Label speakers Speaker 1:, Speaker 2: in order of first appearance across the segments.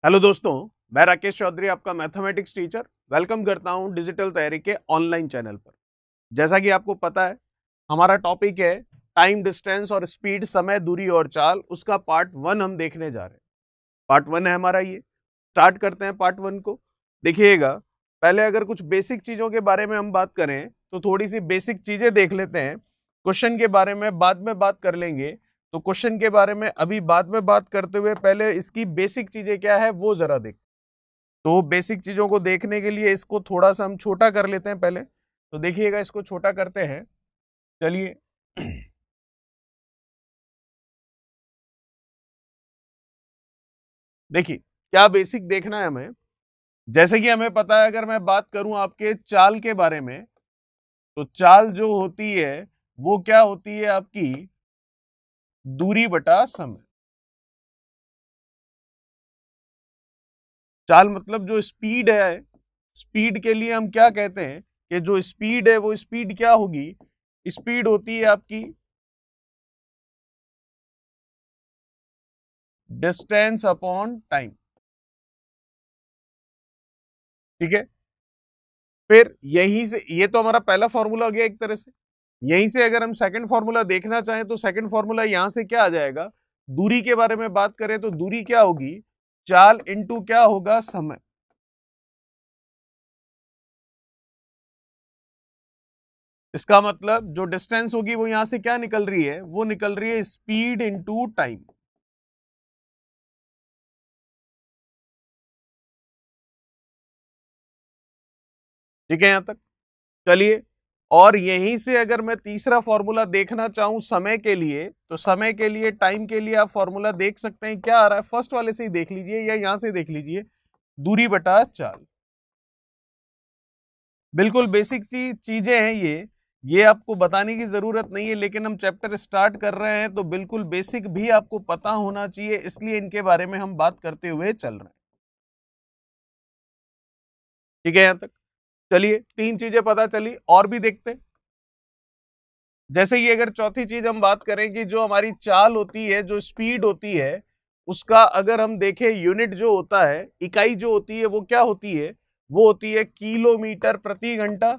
Speaker 1: Hello दोस्तों, मैं राकेश चौधरी आपका मैथमेटिक्स टीचर वेलकम करता हूं डिजिटल तैयारी के ऑनलाइन चैनल पर। जैसा कि आपको पता है, हमारा टॉपिक है टाइम, डिस्टेंस और स्पीड, समय, दूरी और चाल। उसका पार्ट 1 हम देखने जा रहे हैं। पार्ट 1 है हमारा ये। स्टार्ट करते हैं पार्ट 1 को। देखिएगा, पहले अगर कुछ बेसिक चीजों के बारे में हम बात करें तो थोड़ी सी बेसिक चीजें देख लेते हैं। क्वेश्चन के बारे में बाद में बात कर लेंगे। तो क्वेश्चन के बारे में अभी बाद में बात करते हुए पहले इसकी बेसिक चीजें क्या है वो जरा देख। तो बेसिक चीजों को देखने के लिए इसको थोड़ा सा हम छोटा कर लेते हैं पहले। तो देखिएगा, इसको छोटा करते हैं। चलिए। देखिए, क्या बेसिक देखना है हमें। जैसे कि हमें पता है, अगर मैं बात करूं आपके चाल के बारे में, तो चाल जो होती है वो क्या होती है आपकी, दूरी बटा समय। चाल मतलब जो स्पीड है, स्पीड के लिए हम क्या कहते हैं कि जो स्पीड है वो स्पीड क्या होगी, स्पीड होती है आपकी डिस्टेंस अपॉन टाइम। ठीक है। फिर यहीं से, ये तो हमारा पहला फॉर्मूला हो गया एक तरह से। यहीं से अगर हम सेकंड फॉर्मूला देखना चाहें तो सेकंड फॉर्मूला यहां से क्या आ जाएगा, दूरी के बारे में बात करें तो दूरी क्या होगी, चाल इंटू क्या होगा, समय। इसका मतलब जो डिस्टेंस होगी वो यहां से क्या निकल रही है, वो निकल रही है स्पीड इंटू टाइम। ठीक है यहां तक। चलिए, और यहीं से अगर मैं तीसरा फॉर्मूला देखना चाहूं समय के लिए, तो समय के लिए, टाइम के लिए आप फॉर्मूला देख सकते हैं। क्या आ रहा है, फर्स्ट वाले से ही देख लीजिए या यहां से देख लीजिए, दूरी बटा चाल। बिल्कुल बेसिक सी चीजें हैं ये आपको बताने की जरूरत नहीं है, लेकिन हम चैप्टर स्टार्ट कर रहे हैं तो बिल्कुल बेसिक भी आपको पता होना चाहिए, इसलिए इनके बारे में हम बात करते हुए चल रहे हैं। ठीक है यहां तक। चलिए, तीन चीजें पता चली, और भी देखते हैं। जैसे कि अगर चौथी चीज हम बात करें कि जो हमारी चाल होती है, जो स्पीड होती है, उसका अगर हम देखें यूनिट जो होता है, इकाई जो होती है वो क्या होती है, वो होती है किलोमीटर प्रति घंटा,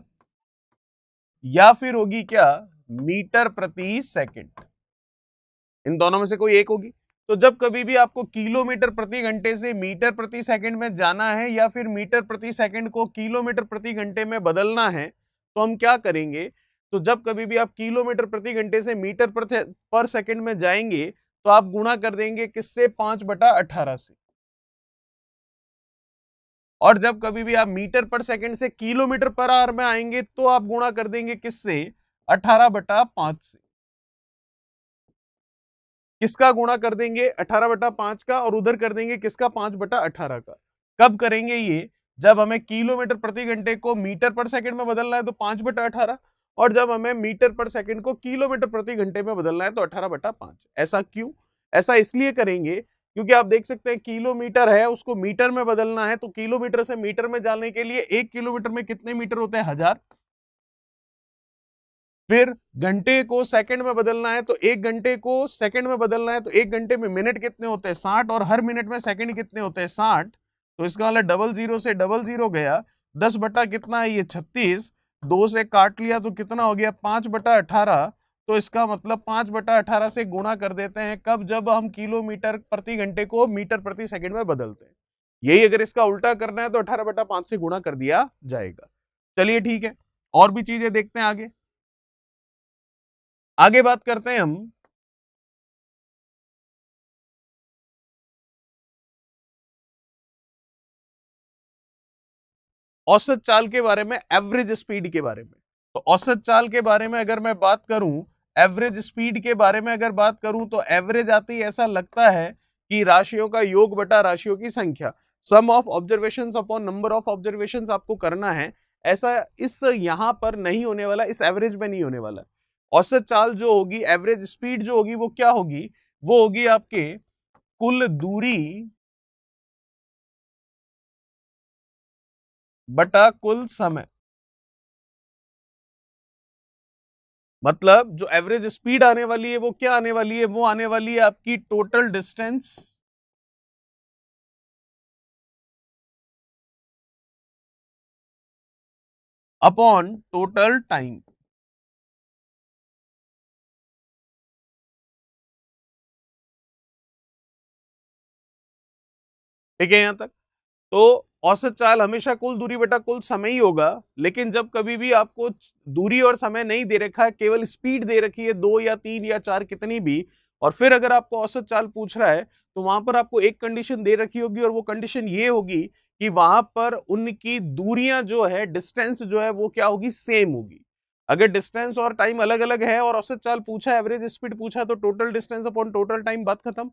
Speaker 1: या फिर होगी क्या, मीटर प्रति सेकंड। इन दोनों में से कोई एक होगी। तो जब कभी भी आपको किलोमीटर प्रति घंटे से मीटर प्रति सेकंड में जाना है, या फिर मीटर प्रति सेकंड को किलोमीटर प्रति घंटे में बदलना है, तो हम क्या करेंगे, तो जब कभी भी आप किलोमीटर प्रति घंटे से मीटर पर सेकंड में जाएंगे, तो आप गुणा कर देंगे किससे, 5/18 से। और जब कभी भी आप मीटर पर सेकंड से किलोमीटर पर आवर में आएंगे, तो आप गुणा कर देंगे किससे, 18/5 से। किसका गुणा कर देंगे, 18/5 का, और उधर कर देंगे किसका, 5/18 का। कब करेंगे ये, जब हमें किलोमीटर प्रति घंटे को मीटर पर सेकंड में बदलना है तो 5/18, और जब हमें मीटर पर सेकंड को किलोमीटर प्रति घंटे में बदलना है तो 18/5। ऐसा क्यों, ऐसा इसलिए करेंगे क्योंकि आप देख सकते हैं किलोमीटर है, उसको मीटर में बदलना है, तो किलोमीटर से मीटर में जाने के लिए 1 किलोमीटर में कितने मीटर होते हैं, 1000। फिर घंटे को सेकंड में बदलना है, तो 1 घंटे को सेकंड में बदलना है, तो 1 घंटे में मिनट कितने होते हैं, 60, और हर मिनट में सेकंड कितने होते हैं, 60। तो इसका मतलब डबल जीरो से डबल जीरो गया, 10 बटा कितना है ये, 36। दो से काट लिया तो कितना हो गया, 5/18। तो इसका मतलब 5/18 से गुणा कर देते हैं, कब, जब हम किलोमीटर प्रति घंटे को मीटर प्रति सेकंड में बदलते हैं। यही अगर इसका उल्टा करना है तो 18/5 से गुणा कर दिया जाएगा। चलिए ठीक है, और भी चीजें देखते हैं आगे। आगे बात करते हैं हम औसत चाल के बारे में, एवरेज स्पीड के बारे में। तो औसत चाल के बारे में अगर मैं बात करूं, एवरेज स्पीड के बारे में अगर बात करूं, तो एवरेज आती ऐसा लगता है कि राशियों का योग बटा राशियों की संख्या, sum of observations upon number of observations आपको करना है। ऐसा इस यहां पर नहीं होने वाला, इस एवरेज में नहीं होने वाला। औसत चाल जो होगी, एवरेज स्पीड जो होगी, वो क्या होगी, वो होगी आपके कुल दूरी बटा कुल समय। मतलब जो एवरेज स्पीड आने वाली है वो क्या आने वाली है, वो आने वाली है आपकी total distance upon total time. ठीक है यहां तक। तो औसत चाल हमेशा कुल दूरी बटा कुल समय ही होगा, लेकिन जब कभी भी आपको दूरी और समय नहीं दे रखा है, केवल स्पीड दे रखी है 2 या 3 या 4 कितनी भी, और फिर अगर आपको औसत चाल पूछ रहा है तो वहां पर आपको एक कंडीशन दे रखी होगी, और वो कंडीशन ये होगी कि वहां पर उनकी दूरियां जो है, डिस्टेंस जो है वो क्या होगी, सेम होगी। अगर डिस्टेंस और टाइम अलग अलग है और औसत चाल पूछा, एवरेज स्पीड पूछा, तो total distance upon total time, बात खत्म।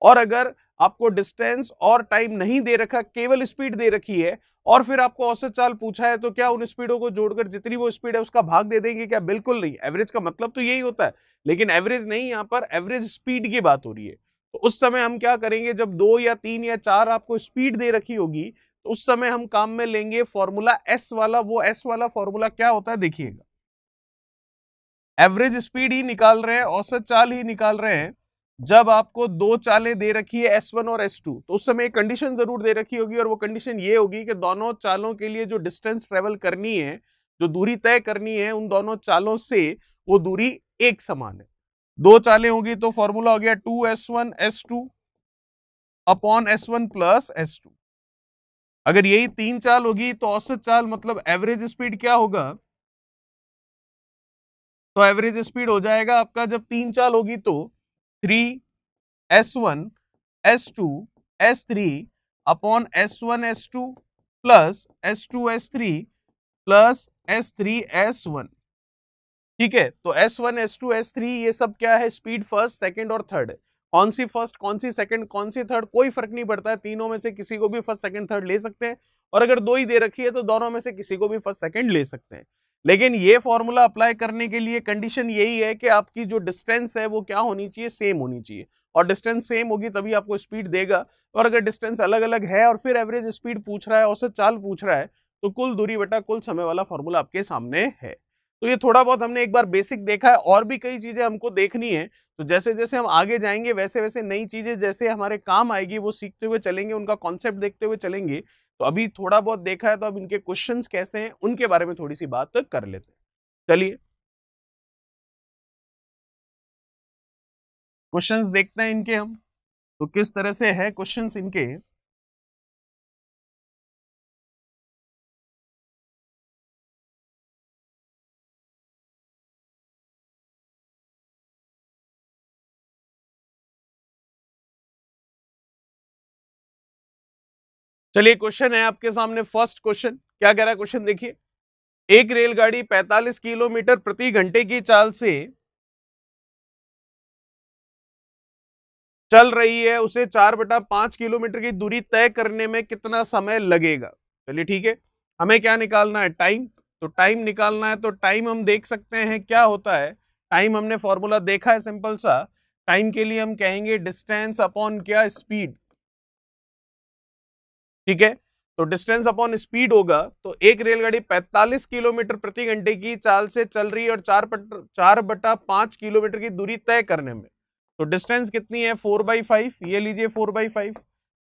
Speaker 1: और अगर आपको डिस्टेंस और टाइम नहीं दे रखा, केवल स्पीड दे रखी है, और फिर आपको औसत चाल पूछा है, तो क्या उन स्पीडों को जोड़कर जितनी वो स्पीड है उसका भाग दे देंगे क्या? बिल्कुल नहीं। एवरेज का मतलब तो यही होता है, लेकिन एवरेज नहीं, यहां पर एवरेज स्पीड की बात हो रही है। तो उस समय हम क्या करेंगे, जब 2 या 3 या 4 आपको स्पीड दे रखी होगी, तो उस समय हम काम में लेंगे फॉर्मूला एस वाला। वो एस वाला फॉर्मूला क्या होता है देखिएगा, एवरेज स्पीड ही निकाल रहे हैं, औसत चाल ही निकाल रहे हैं। जब आपको दो चालें दे रखी है S1 और S2, तो उस समय एक कंडीशन जरूर दे रखी होगी, और वो कंडीशन ये होगी कि दोनों चालों के लिए जो डिस्टेंस ट्रेवल करनी है, जो दूरी तय करनी है, उन दोनों चालों से वो दूरी एक समान है। दो चालें होगी तो फॉर्मूला हो गया 2S1 S2 upon S1 plus S2। अगर यही तीन चाल होगी तो औसत चाल मतलब एवरेज स्पीड क्या होगा, तो एवरेज स्पीड हो जाएगा आपका, जब तीन चाल होगी तो 3S1 S2 S3 upon S1 S2 plus S2 S3 plus S3 S1। ठीक है, तो S1 S2 S3 ये सब क्या है, स्पीड फर्स्ट सेकंड और थर्ड। कौन सी फर्स्ट, कौन सी सेकंड, कौन सी थर्ड, कोई फर्क नहीं पड़ता है, तीनों में से किसी को भी फर्स्ट सेकंड थर्ड ले सकते हैं, और अगर दो ही दे रखी है तो दोनों में से किसी को भी फर्स्ट सेकंड ले सकते हैं। लेकिन ये फॉर्मूला अप्लाई करने के लिए कंडीशन यही है कि आपकी जो डिस्टेंस है वो क्या होनी चाहिए, सेम होनी चाहिए, और डिस्टेंस सेम होगी तभी आपको स्पीड देगा। और अगर डिस्टेंस अलग अलग है और फिर एवरेज स्पीड पूछ रहा है, औसत चाल पूछ रहा है, तो कुल दूरी बटा कुल समय वाला फॉर्मूला आपके सामने है। तो ये थोड़ा बहुत हमने एक बार बेसिक देखा है, और भी कई चीजें हमको देखनी है। तो जैसे जैसे हम आगे जाएंगे वैसे वैसे नई चीजें जैसे हमारे काम आएगी वो सीखते हुए चलेंगे, उनका कॉन्सेप्ट देखते हुए चलेंगे। तो अभी थोड़ा बहुत देखा है, तो अब इनके क्वेश्चंस कैसे हैं उनके बारे में थोड़ी सी बात कर लेते हैं। चलिए क्वेश्चंस देखते हैं इनके हम, तो किस तरह से है क्वेश्चंस इनके। चलिए क्वेश्चन है आपके सामने, फर्स्ट क्वेश्चन क्या कह रहा है, क्वेश्चन देखिए। एक रेलगाड़ी 45 किलोमीटर प्रति घंटे की चाल से चल रही है, उसे 4/5 किलोमीटर की दूरी तय करने में कितना समय लगेगा। चलिए ठीक है, हमें क्या निकालना है, टाइम। तो टाइम निकालना है, तो टाइम हम देख सकते हैं क्या होता है। टाइम हमने फॉर्मूला देखा है सिंपल सा। टाइम के लिए हम कहेंगे डिस्टेंस अपॉन क्या, स्पीड। ठीक है, तो डिस्टेंस अपॉन स्पीड होगा। तो एक रेलगाड़ी 45 किलोमीटर प्रति घंटे की चाल से चल रही है और 4/5 किलोमीटर की दूरी तय करने में, तो डिस्टेंस कितनी है 4/5, ये लीजिए 4/5।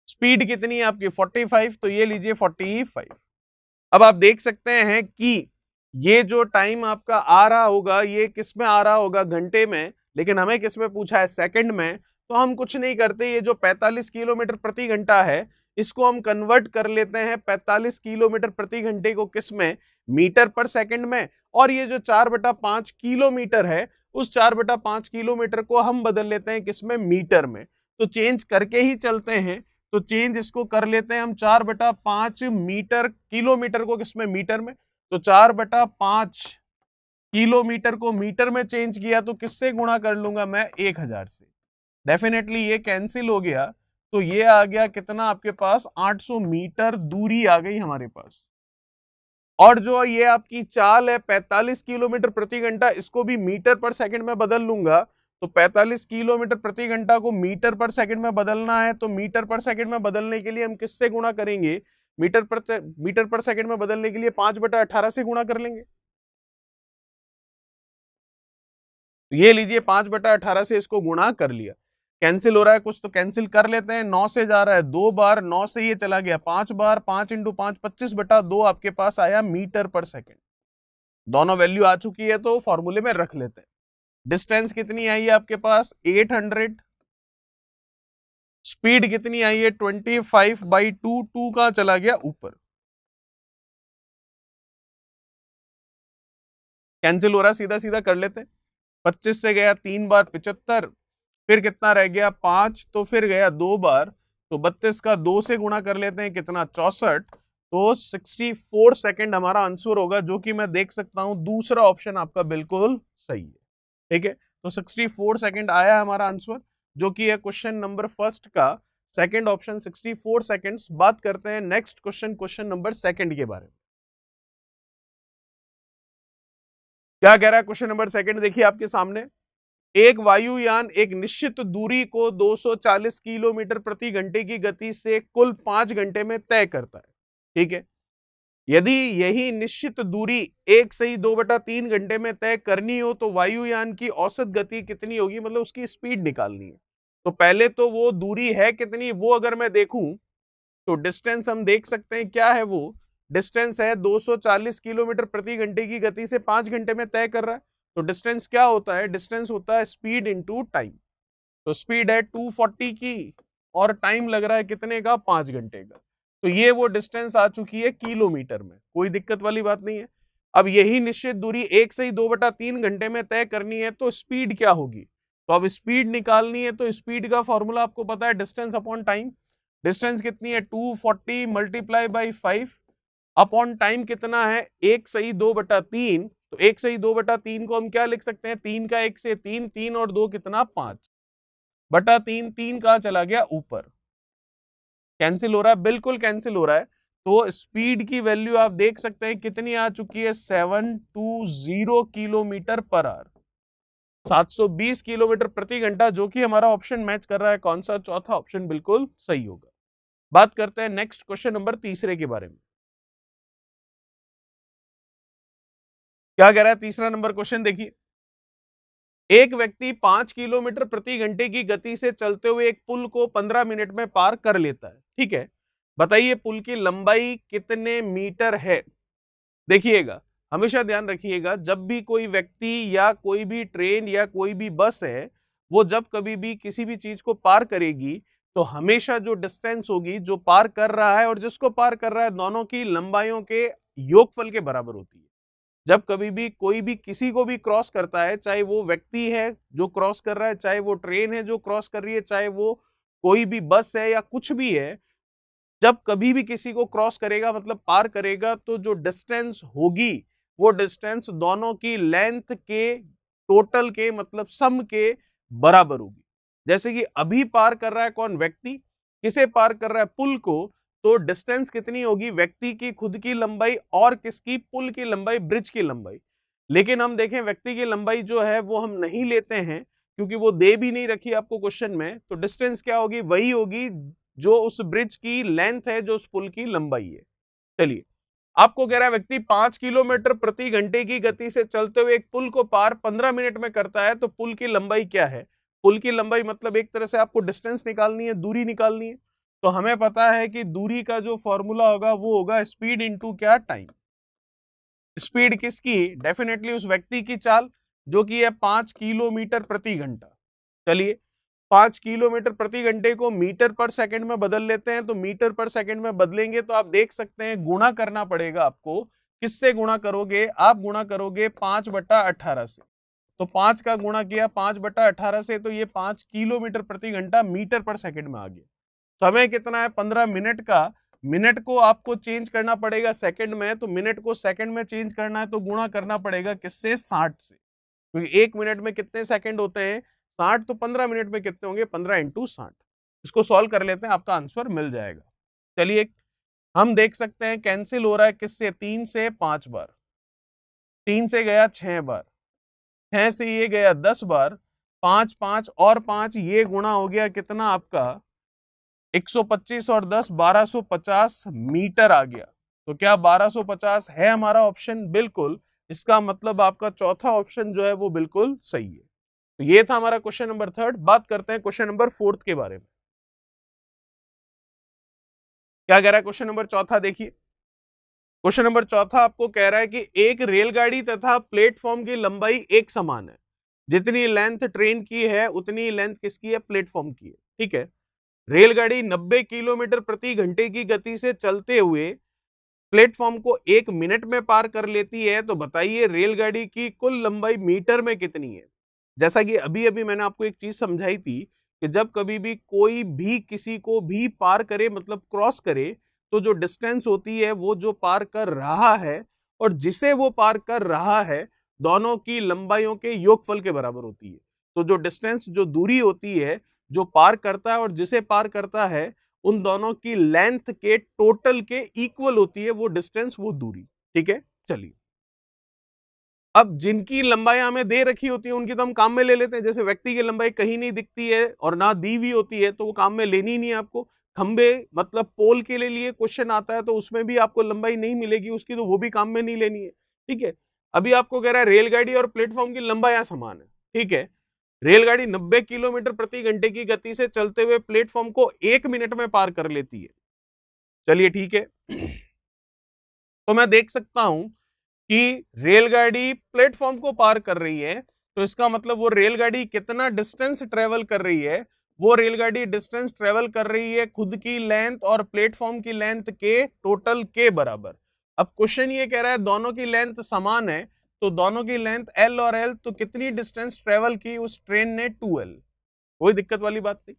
Speaker 1: स्पीड कितनी है आपकी 45, तो ये लीजिए 45। अब आप देख सकते हैं कि ये जो टाइम आपका आ रहा होगा ये किस में आ रहा होगा, घंटे में, लेकिन हमें किस में पूछा है, सेकंड में। तो हम कुछ नहीं करते, ये जो 45 किलोमीटर प्रति घंटा है इसको हम कन्वर्ट कर लेते हैं 45 किलोमीटर प्रति घंटे को किस में, मीटर पर सेकंड में। और ये जो 4/5 किलोमीटर है, उस 4/5 किलोमीटर को हम बदल लेते हैं किस में, मीटर में। तो चेंज करके ही चलते हैं, तो चेंज इसको कर लेते हैं हम 4/5 मीटर, किलोमीटर को किसमें, मीटर में। तो 4/5 किलोमीटर को मीटर में चेंज किया तो किससे गुणा कर लूंगा मैं, 1000 से। डेफिनेटली ये कैंसिल हो गया, तो ये आ गया कितना आपके पास, 800 मीटर दूरी आ गई हमारे पास। और जो ये आपकी चाल है 45 किलोमीटर प्रति घंटा, इसको भी मीटर पर सेकंड में बदल लूंगा। तो 45 किलोमीटर प्रति घंटा को मीटर पर सेकंड में बदलना है, तो मीटर पर सेकंड में बदलने के लिए हम किससे गुणा करेंगे, मीटर पर सेकंड में बदलने के लिए 5/18 से गुणा कर लेंगे। तो ये लीजिए 5/18 से इसको गुणा कर लिया। कैंसिल हो रहा है कुछ तो कैंसिल कर लेते हैं, 9 से जा रहा है 2 बार, 9 से ये चला गया 5 बार, 5 × 5 25/2 आपके पास आया मीटर पर सेकंड। दोनों वैल्यू आ चुकी है तो फॉर्मूले में रख लेते हैं। डिस्टेंस कितनी आई है आपके पास 800, स्पीड कितनी आई है 25/2, 2 का चला गया ऊपर, कैंसिल हो रहा है, सीधा सीधा कर लेते हैं। 25 से गया 3 बार 75, फिर कितना रह गया 5, तो फिर गया 2 बार, तो 32 का 2 से गुणा कर लेते हैं, कितना 64, तो 64 सेकंड हमारा आंसर होगा, जो कि मैं देख सकता हूं दूसरा ऑप्शन आपका बिल्कुल सही है। ठीक है, तो 64 सेकंड आया हमारा आंसर, जो कि है क्वेश्चन नंबर फर्स्ट का सेकंड ऑप्शन 64 सेकंड्स। बात करते हैं next question, question number second के बारे में। क्या कह रहा है क्वेश्चन नंबर सेकंड, देखिए आपके सामने। एक वायुयान एक निश्चित दूरी को 240 किलोमीटर प्रति घंटे की गति से कुल 5 घंटे में तय करता है। ठीक है, यदि यही निश्चित दूरी 1/2/3 घंटे में तय करनी हो तो वायुयान की औसत गति कितनी होगी, मतलब उसकी स्पीड निकालनी है। तो पहले तो वो दूरी है कितनी, वो अगर मैं देखूं तो डिस्टेंस हम देख सकते हैं क्या है, वो डिस्टेंस है 240 किलोमीटर प्रति घंटे की गति से 5 घंटे में तय कर रहा है। तो डिस्टेंस क्या होता है, डिस्टेंस होता है स्पीड इनटू टाइम। तो स्पीड है 240 की और टाइम लग रहा है कितने का, 5 घंटे का। तो ये वो डिस्टेंस आ चुकी है किलोमीटर में, कोई दिक्कत वाली बात नहीं है। अब यही निश्चित दूरी 1/2/3 घंटे में तय करनी है तो स्पीड क्या होगी, तो अब स्पीड निकालनी है। तो स्पीड का फॉर्मूला आपको पता है, डिस्टेंस अपॉन टाइम। डिस्टेंस कितनी है 240 मल्टीप्लाई बाई 5 अपॉन टाइम कितना है 1/2/3। तो 1/2/3 को हम क्या लिख सकते हैं, 3 का 1 से 3, 3 और 2 कितना 5/3, 3 कहां चला गया ऊपर, कैंसिल हो रहा है, बिल्कुल कैंसिल हो रहा है। तो स्पीड की वैल्यू आप देख सकते हैं कितनी आ चुकी है, 720 किलोमीटर पर आवर, 720 किलोमीटर प्रति घंटा, जो कि हमारा ऑप्शन मैच कर रहा है, कौन सा, चौथा ऑप्शन बिल्कुल सही होगा। बात करते हैं नेक्स्ट क्वेश्चन नंबर तीसरे के बारे में। क्या कह रहा है तीसरा नंबर क्वेश्चन, देखिए। एक व्यक्ति 5 किलोमीटर प्रति घंटे की गति से चलते हुए एक पुल को 15 मिनट में पार कर लेता है। ठीक है, बताइए पुल की लंबाई कितने मीटर है। देखिएगा, हमेशा ध्यान रखिएगा, जब भी कोई व्यक्ति या कोई भी ट्रेन या कोई भी बस है, वो जब कभी भी किसी भी चीज को पार करेगी तो हमेशा जो डिस्टेंस होगी, जो पार कर रहा है और जिसको पार कर रहा है, दोनों की लंबाइयों के योगफल के बराबर होती है। जब कभी भी कोई भी किसी को भी क्रॉस करता है, चाहे वो व्यक्ति है जो क्रॉस कर रहा है, चाहे वो ट्रेन है जो क्रॉस कर रही है, चाहे वो कोई भी बस है या कुछ भी है, जब कभी भी किसी को क्रॉस करेगा मतलब पार करेगा, तो जो डिस्टेंस होगी वो डिस्टेंस दोनों की लेंथ के टोटल के मतलब सम के बराबर होगी। जैसे कि अभी पार कर रहा है कौन, व्यक्ति, किसे पार कर रहा है, पुल को, तो डिस्टेंस कितनी होगी, व्यक्ति की खुद की लंबाई और किसकी, पुल की लंबाई, ब्रिज की लंबाई। लेकिन हम देखें व्यक्ति की लंबाई जो है वो हम नहीं लेते हैं, क्योंकि वो दे भी नहीं रखी आपको क्वेश्चन में। तो डिस्टेंस क्या होगी, वही होगी जो उस ब्रिज की लेंथ है, जो उस पुल की लंबाई है। चलिए, आपको कह रहा है व्यक्ति 5 किलोमीटर प्रति घंटे की गति से चलते हुए एक पुल को पार 15 मिनट में करता है, तो पुल की लंबाई क्या है। पुल की लंबाई मतलब एक तरह से आपको डिस्टेंस निकालनी है, दूरी निकालनी है। तो हमें पता है कि दूरी का जो फॉर्मूला होगा वो होगा स्पीड इंटू क्या, टाइम। स्पीड किसकी, डेफिनेटली उस व्यक्ति की चाल, जो कि है 5 किलोमीटर प्रति घंटा। चलिए, 5 किलोमीटर प्रति घंटे को मीटर पर सेकंड में बदल लेते हैं। तो मीटर पर सेकंड में बदलेंगे तो आप देख सकते हैं गुणा करना पड़ेगा आपको। किससे गुणा करोगे, आप गुणा करोगे 5/18 से। तो 5 का गुणा किया 5/18 से, तो ये 5 किलोमीटर प्रति घंटा मीटर पर सेकंड में आ गया। समय कितना है 15 मिनट का, मिनट को आपको चेंज करना पड़ेगा सेकंड में, तो मिनट को सेकंड में चेंज करना है तो गुणा करना पड़ेगा किससे, 60 से, क्योंकि एक मिनट में कितने सेकंड होते हैं, 60, तो 15 मिनट में कितने होंगे, 15 इंटू 60। इसको सॉल्व कर लेते हैं, आपका आंसर मिल जाएगा। चलिए, हम देख सकते हैं कैंसिल हो रहा है किससे, 3 से 5 बार, 3 से गया 6 बार, 6 से ये गया 10 बार, 5 5 और 5 ये गुणा हो गया कितना आपका 125 और 10 1250 मीटर आ गया। तो क्या 1250 है हमारा ऑप्शन, बिल्कुल। इसका मतलब आपका चौथा ऑप्शन जो है वो बिल्कुल सही है। तो ये था हमारा क्वेश्चन नंबर थर्ड। बात करते हैं क्वेश्चन नंबर फोर्थ के बारे में। क्या कह रहा है क्वेश्चन नंबर चौथा, देखिए। क्वेश्चन नंबर चौथा आपको कह रहा है कि एक रेलगाड़ी तथा प्लेटफॉर्म की लंबाई एक समान है, जितनी लेंथ ट्रेन की है उतनी लेंथ किसकी है, प्लेटफॉर्म की है। ठीक है, रेलगाड़ी 90 किलोमीटर प्रति घंटे की गति से चलते हुए प्लेटफॉर्म को 1 मिनट में पार कर लेती है, तो बताइए रेलगाड़ी की कुल लंबाई मीटर में कितनी है। जैसा कि अभी अभी मैंने आपको एक चीज समझाई थी कि जब कभी भी कोई भी किसी को भी पार करे, मतलब क्रॉस करे, तो जो डिस्टेंस होती है वो जो पार कर रहा है और जिसे वो पार कर रहा है, दोनों की लंबाइयों के योगफल के बराबर होती है। तो जो डिस्टेंस, जो दूरी होती है, जो पार करता है और जिसे पार करता है, उन दोनों की लेंथ के टोटल के इक्वल होती है वो डिस्टेंस, वो दूरी। ठीक है, चलिए अब जिनकी लंबाई हमें दे रखी होती है उनकी तो हम काम में ले लेते हैं। जैसे व्यक्ति की लंबाई कहीं नहीं दिखती है और ना दी हुई होती है तो वो काम में लेनी ही नहीं है आपको। खंबे मतलब पोल के लिए क्वेश्चन आता है तो उसमें भी आपको लंबाई नहीं मिलेगी उसकी, तो वो भी काम में नहीं लेनी है। ठीक है, अभी आपको कह रहा है रेलगाड़ी और प्लेटफॉर्म की लंबाई समान है। ठीक है, रेलगाड़ी 90 किलोमीटर प्रति घंटे की गति से चलते हुए प्लेटफॉर्म को 1 मिनट में पार कर लेती है। चलिए ठीक है, तो मैं देख सकता हूं कि रेलगाड़ी प्लेटफॉर्म को पार कर रही है, तो इसका मतलब वो रेलगाड़ी कितना डिस्टेंस ट्रेवल कर रही है, वो रेलगाड़ी डिस्टेंस ट्रेवल कर रही है खुद की लेंथ और प्लेटफॉर्म की लेंथ के टोटल के बराबर। अब क्वेश्चन ये कह रहा है दोनों की लेंथ समान है, तो दोनों की लेंथ L और L, तो कितनी डिस्टेंस ट्रेवल की उस ट्रेन ने, 2L। कोई दिक्कत वाली बात नहीं।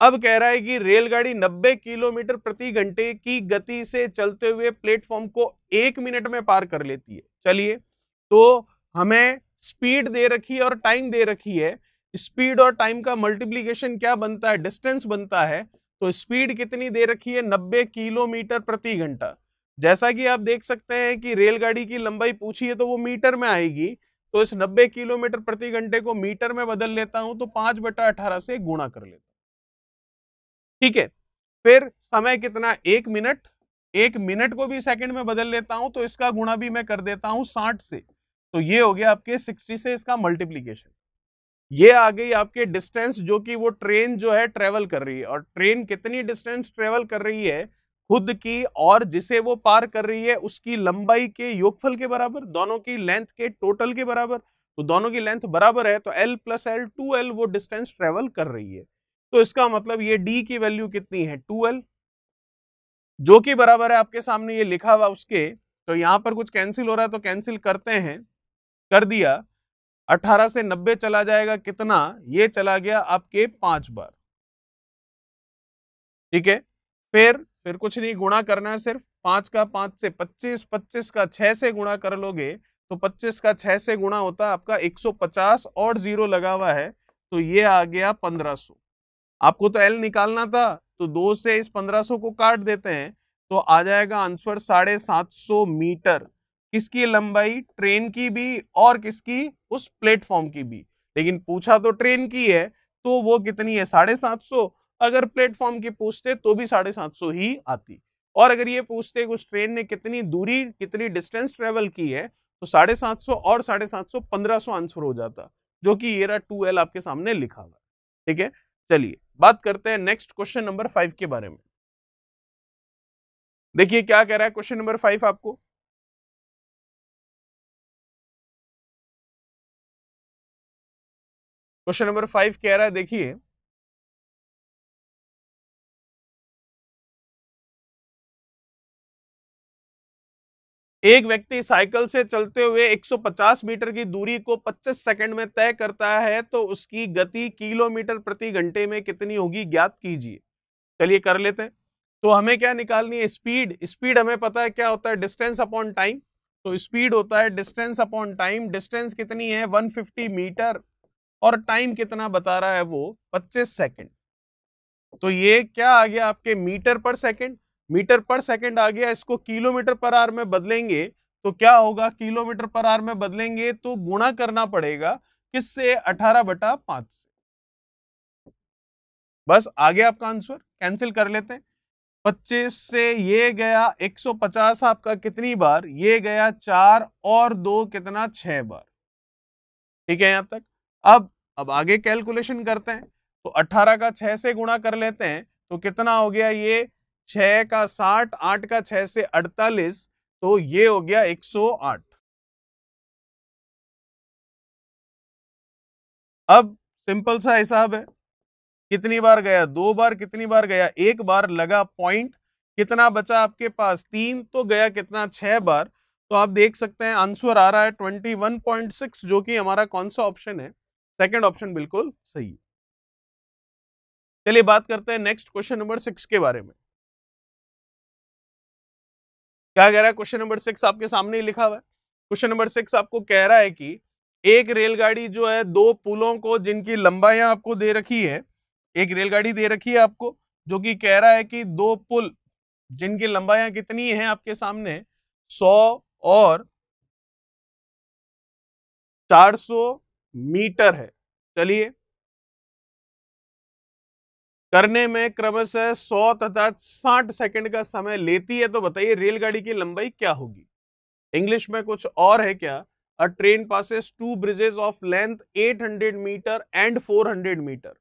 Speaker 1: अब कह रहा है कि रेलगाड़ी 90 किलोमीटर प्रति घंटे की गति से चलते हुए प्लेटफॉर्म को 1 मिनट में पार कर लेती है। चलिए, तो हमें स्पीड दे रखी है और टाइम दे रखी है। स्पीड और टाइम का मल्टीप्लीकेशन क्या बनता है, डिस्टेंस बनता है। तो स्पीड कितनी दे रखी है, 90 किलोमीटर प्रति घंटा। जैसा कि आप देख सकते हैं कि रेलगाड़ी की लंबाई पूछी है तो वो मीटर में आएगी, तो इस 90 किलोमीटर प्रति घंटे को मीटर में बदल लेता हूं, तो 5/18 से गुणा कर लेता हूं। ठीक है, फिर समय कितना, 1 मिनट। 1 मिनट को भी सेकंड में बदल लेता हूं, तो इसका गुणा भी मैं कर देता हूं 60 से। तो ये हो गया आपके 60 से इसका मल्टीप्लीकेशन। ये आ गई आपके डिस्टेंस जो कि वो ट्रेन जो है ट्रेवल कर रही है। और ट्रेन कितनी डिस्टेंस ट्रेवल कर रही है, खुद की और जिसे वो पार कर रही है उसकी लंबाई के योगफल के बराबर, दोनों की लेंथ के टोटल के बराबर। तो दोनों की लेंथ बराबर है, तो L + L 2L वो डिस्टेंस ट्रेवल कर रही है। तो इसका मतलब ये D की वैल्यू कितनी है, 2L, जो कि बराबर है आपके सामने ये लिखा हुआ उसके। तो यहां पर कुछ कैंसिल हो रहा है तो कैंसिल करते हैं, कर दिया। 18 से 90 चला जाएगा कितना, ये चला गया आपके 5 बार। ठीक है, फिर कुछ नहीं, गुणा करना है सिर्फ। 5 का 5 से 25, 25 का 6 से गुणा कर लोगे तो 25 का 6 से गुणा होता है आपका 150 और 0 लगा हुआ है, तो ये आ गया 1500। आपको तो एल निकालना था, तो 2 से इस 1500 को काट देते हैं, तो आ जाएगा आंसर 750 मीटर। किसकी लंबाई, ट्रेन की भी और किसकी, उस प्लेटफॉर्म की भी। लेकिन पूछा तो ट्रेन की है, तो वो कितनी है, 750। अगर प्लेटफॉर्म की पूछते तो भी 750 ही आती। और अगर ये पूछते उस ट्रेन ने कितनी दूरी, कितनी डिस्टेंस ट्रेवल की है, तो 750 और 750 1500 आंसर हो जाता, जो कि ये रहा 2L आपके सामने लिखा हुआ। ठीक है, चलिए बात करते हैं नेक्स्ट क्वेश्चन नंबर 5 के बारे में। देखिए क्या कह रहा है क्वेश्चन नंबर 5 आपको। क्वेश्चन नंबर 5 कह रहा है, देखिए एक व्यक्ति साइकिल से चलते हुए 150 मीटर की दूरी को 25 सेकंड में तय करता है, तो उसकी गति किलोमीटर प्रति घंटे में कितनी होगी, ज्ञात कीजिए। चलिए कर लेते हैं। तो हमें क्या निकालनी है, स्पीड। स्पीड हमें पता है क्या होता है, डिस्टेंस अपॉन टाइम। तो स्पीड होता है डिस्टेंस अपॉन टाइम। डिस्टेंस कितनी है, 150 मीटर, और टाइम कितना बता रहा है वो, 25 सेकंड। तो ये क्या आ गया आपके, मीटर पर सेकंड। मीटर पर सेकंड आ गया, इसको किलोमीटर पर आवर में बदलेंगे तो क्या होगा, किलोमीटर पर आवर में बदलेंगे तो गुणा करना पड़ेगा किससे, 18/5 से। बस आ गया आपका आंसर, कैंसिल कर लेते हैं। 25 से ये गया 150 आपका कितनी बार, ये गया 4 और 2 कितना, 6 बार। ठीक है यहां तक। अब आगे कैलकुलेशन करते हैं। तो 18 का 6 से गुणा कर लेते हैं, तो कितना हो गया ये, 6 का 60, 8 का 6 से 48, तो ये हो गया 108। अब सिंपल सा हिसाब है, कितनी बार गया, 2 बार, कितनी बार गया, 1 बार, लगा पॉइंट, कितना बचा आपके पास, 3, तो गया कितना, 6 बार। तो आप देख सकते हैं आंसर आ रहा है 21.6, जो कि हमारा कौन सा ऑप्शन है, सेकंड ऑप्शन बिल्कुल सही है। चलिए बात करते हैं नेक्स्ट क्वेश्चन नंबर 6 के बारे में। क्या कह रहा है क्वेश्चन नंबर 6, आपके सामने ही लिखा हुआ है। क्वेश्चन नंबर 6 आपको कह रहा है कि एक रेलगाड़ी जो है दो पुलों को जिनकी लंबाइयां आपको दे रखी है, एक रेलगाड़ी दे रखी है आपको, जो कि कह रहा है कि दो पुल जिनकी लंबाइयां कितनी है आपके सामने, 100 और 400 मीटर है। चलिए, करने में क्रमशः 100 तथा 60 सेकंड का समय लेती है, तो बताइए रेलगाड़ी की लंबाई क्या होगी। इंग्लिश में कुछ और है क्या, a train passes to bridges of length 800 metre and 400 metre.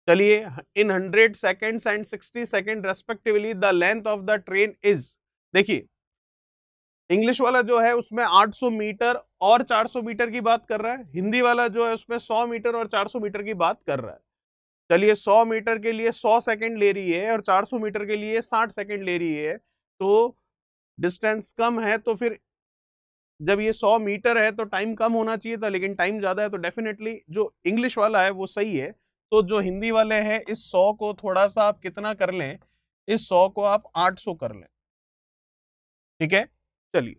Speaker 1: चलिए, in 100 seconds and 60 second respectively the length of the train is. देखिए, इंग्लिश वाला जो है उसमें 800 मीटर और 400 मीटर की बात कर रहा है, हिंदी वाला जो है उसमें 100 मीटर और 400 मीटर की बात कर रहा है। चलिए, 100 मीटर के लिए 100 सेकंड ले रही है और 400 मीटर के लिए 60 सेकंड ले रही है, तो डिस्टेंस कम है, तो फिर जब ये 100 मीटर है तो टाइम कम होना चाहिए था, लेकिन टाइम ज्यादा है, तो डेफिनेटली जो इंग्लिश वाला है वो सही है। तो जो हिंदी वाले हैं, इस 100 को थोड़ा सा आप कितना कर लें, इस 100 को आप 800 कर लें। ठीक है, चलिए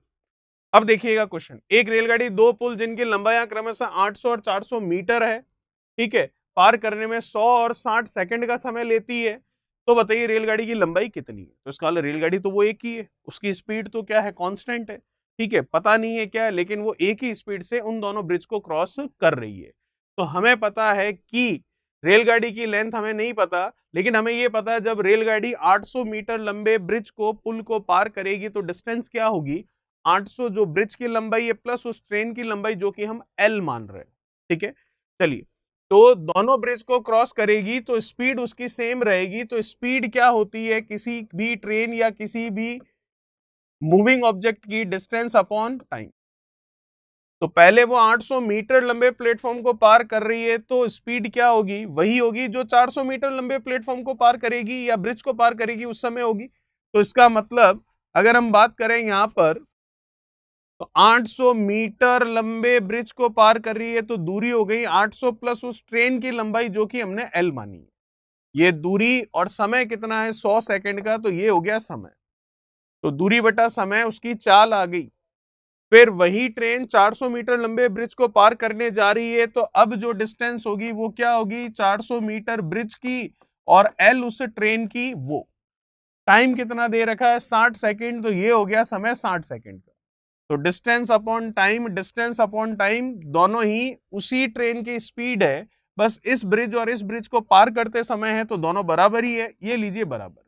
Speaker 1: अब देखिएगा क्वेश्चन, एक रेलगाड़ी दो पुल जिनकी लंबाई क्रमशः 800 और 400 मीटर है, ठीक है, पार करने में 100 और 60 सेकंड का समय लेती है, तो बताइए रेलगाड़ी की लंबाई कितनी है। तो इसका मतलब रेलगाड़ी तो वो एक ही है, उसकी स्पीड तो क्या है, कांस्टेंट है। ठीक है, पता नहीं है क्या है, लेकिन वो एक ही स्पीड से उन दोनों ब्रिज को क्रॉस कर रही है। तो हमें पता है कि रेलगाड़ी की लेंथ हमें नहीं पता, लेकिन हमें ये पता है जब रेलगाड़ी 800 मीटर लंबे ब्रिज को, पुल को पार करेगी, तो डिस्टेंस क्या होगी, 800 जो ब्रिज की लंबाई है प्लस उस ट्रेन की लंबाई जो कि हम एल मान रहे हैं। ठीक है, चलिए, तो दोनों ब्रिज को क्रॉस करेगी तो स्पीड उसकी सेम रहेगी। तो स्पीड क्या होती है किसी भी ट्रेन या किसी भी मूविंग ऑब्जेक्ट की, डिस्टेंस अपॉन टाइम। तो पहले वो 800 मीटर लंबे प्लेटफॉर्म को पार कर रही है, तो स्पीड क्या होगी, वही होगी जो 400 मीटर लंबे प्लेटफॉर्म को पार करेगी या ब्रिज को पार करेगी उस समय होगी। तो इसका मतलब अगर हम बात करें यहां पर, तो 800 मीटर लंबे ब्रिज को पार कर रही है, तो दूरी हो गई 800 प्लस उस ट्रेन की लंबाई जो कि हमने एल मानी है। ये दूरी और समय कितना है, 100 सेकंड का, तो ये हो गया समय। तो दूरी बटा समय, उसकी चाल आ गई। फिर वही ट्रेन 400 मीटर लंबे ब्रिज को पार करने जा रही है, तो अब जो डिस्टेंस होगी वो क्या होगी, 400 मीटर ब्रिज की और एल उस ट्रेन की, वो टाइम कितना दे रखा है, 60 सेकंड, तो ये हो गया समय 60 सेकंड का। तो distance upon time, distance upon time दोनों ही उसी ट्रेन की स्पीड है, बस इस ब्रिज और इस ब्रिज को पार करते समय है, तो दोनों बराबर ही है। ये लीजिए बराबर,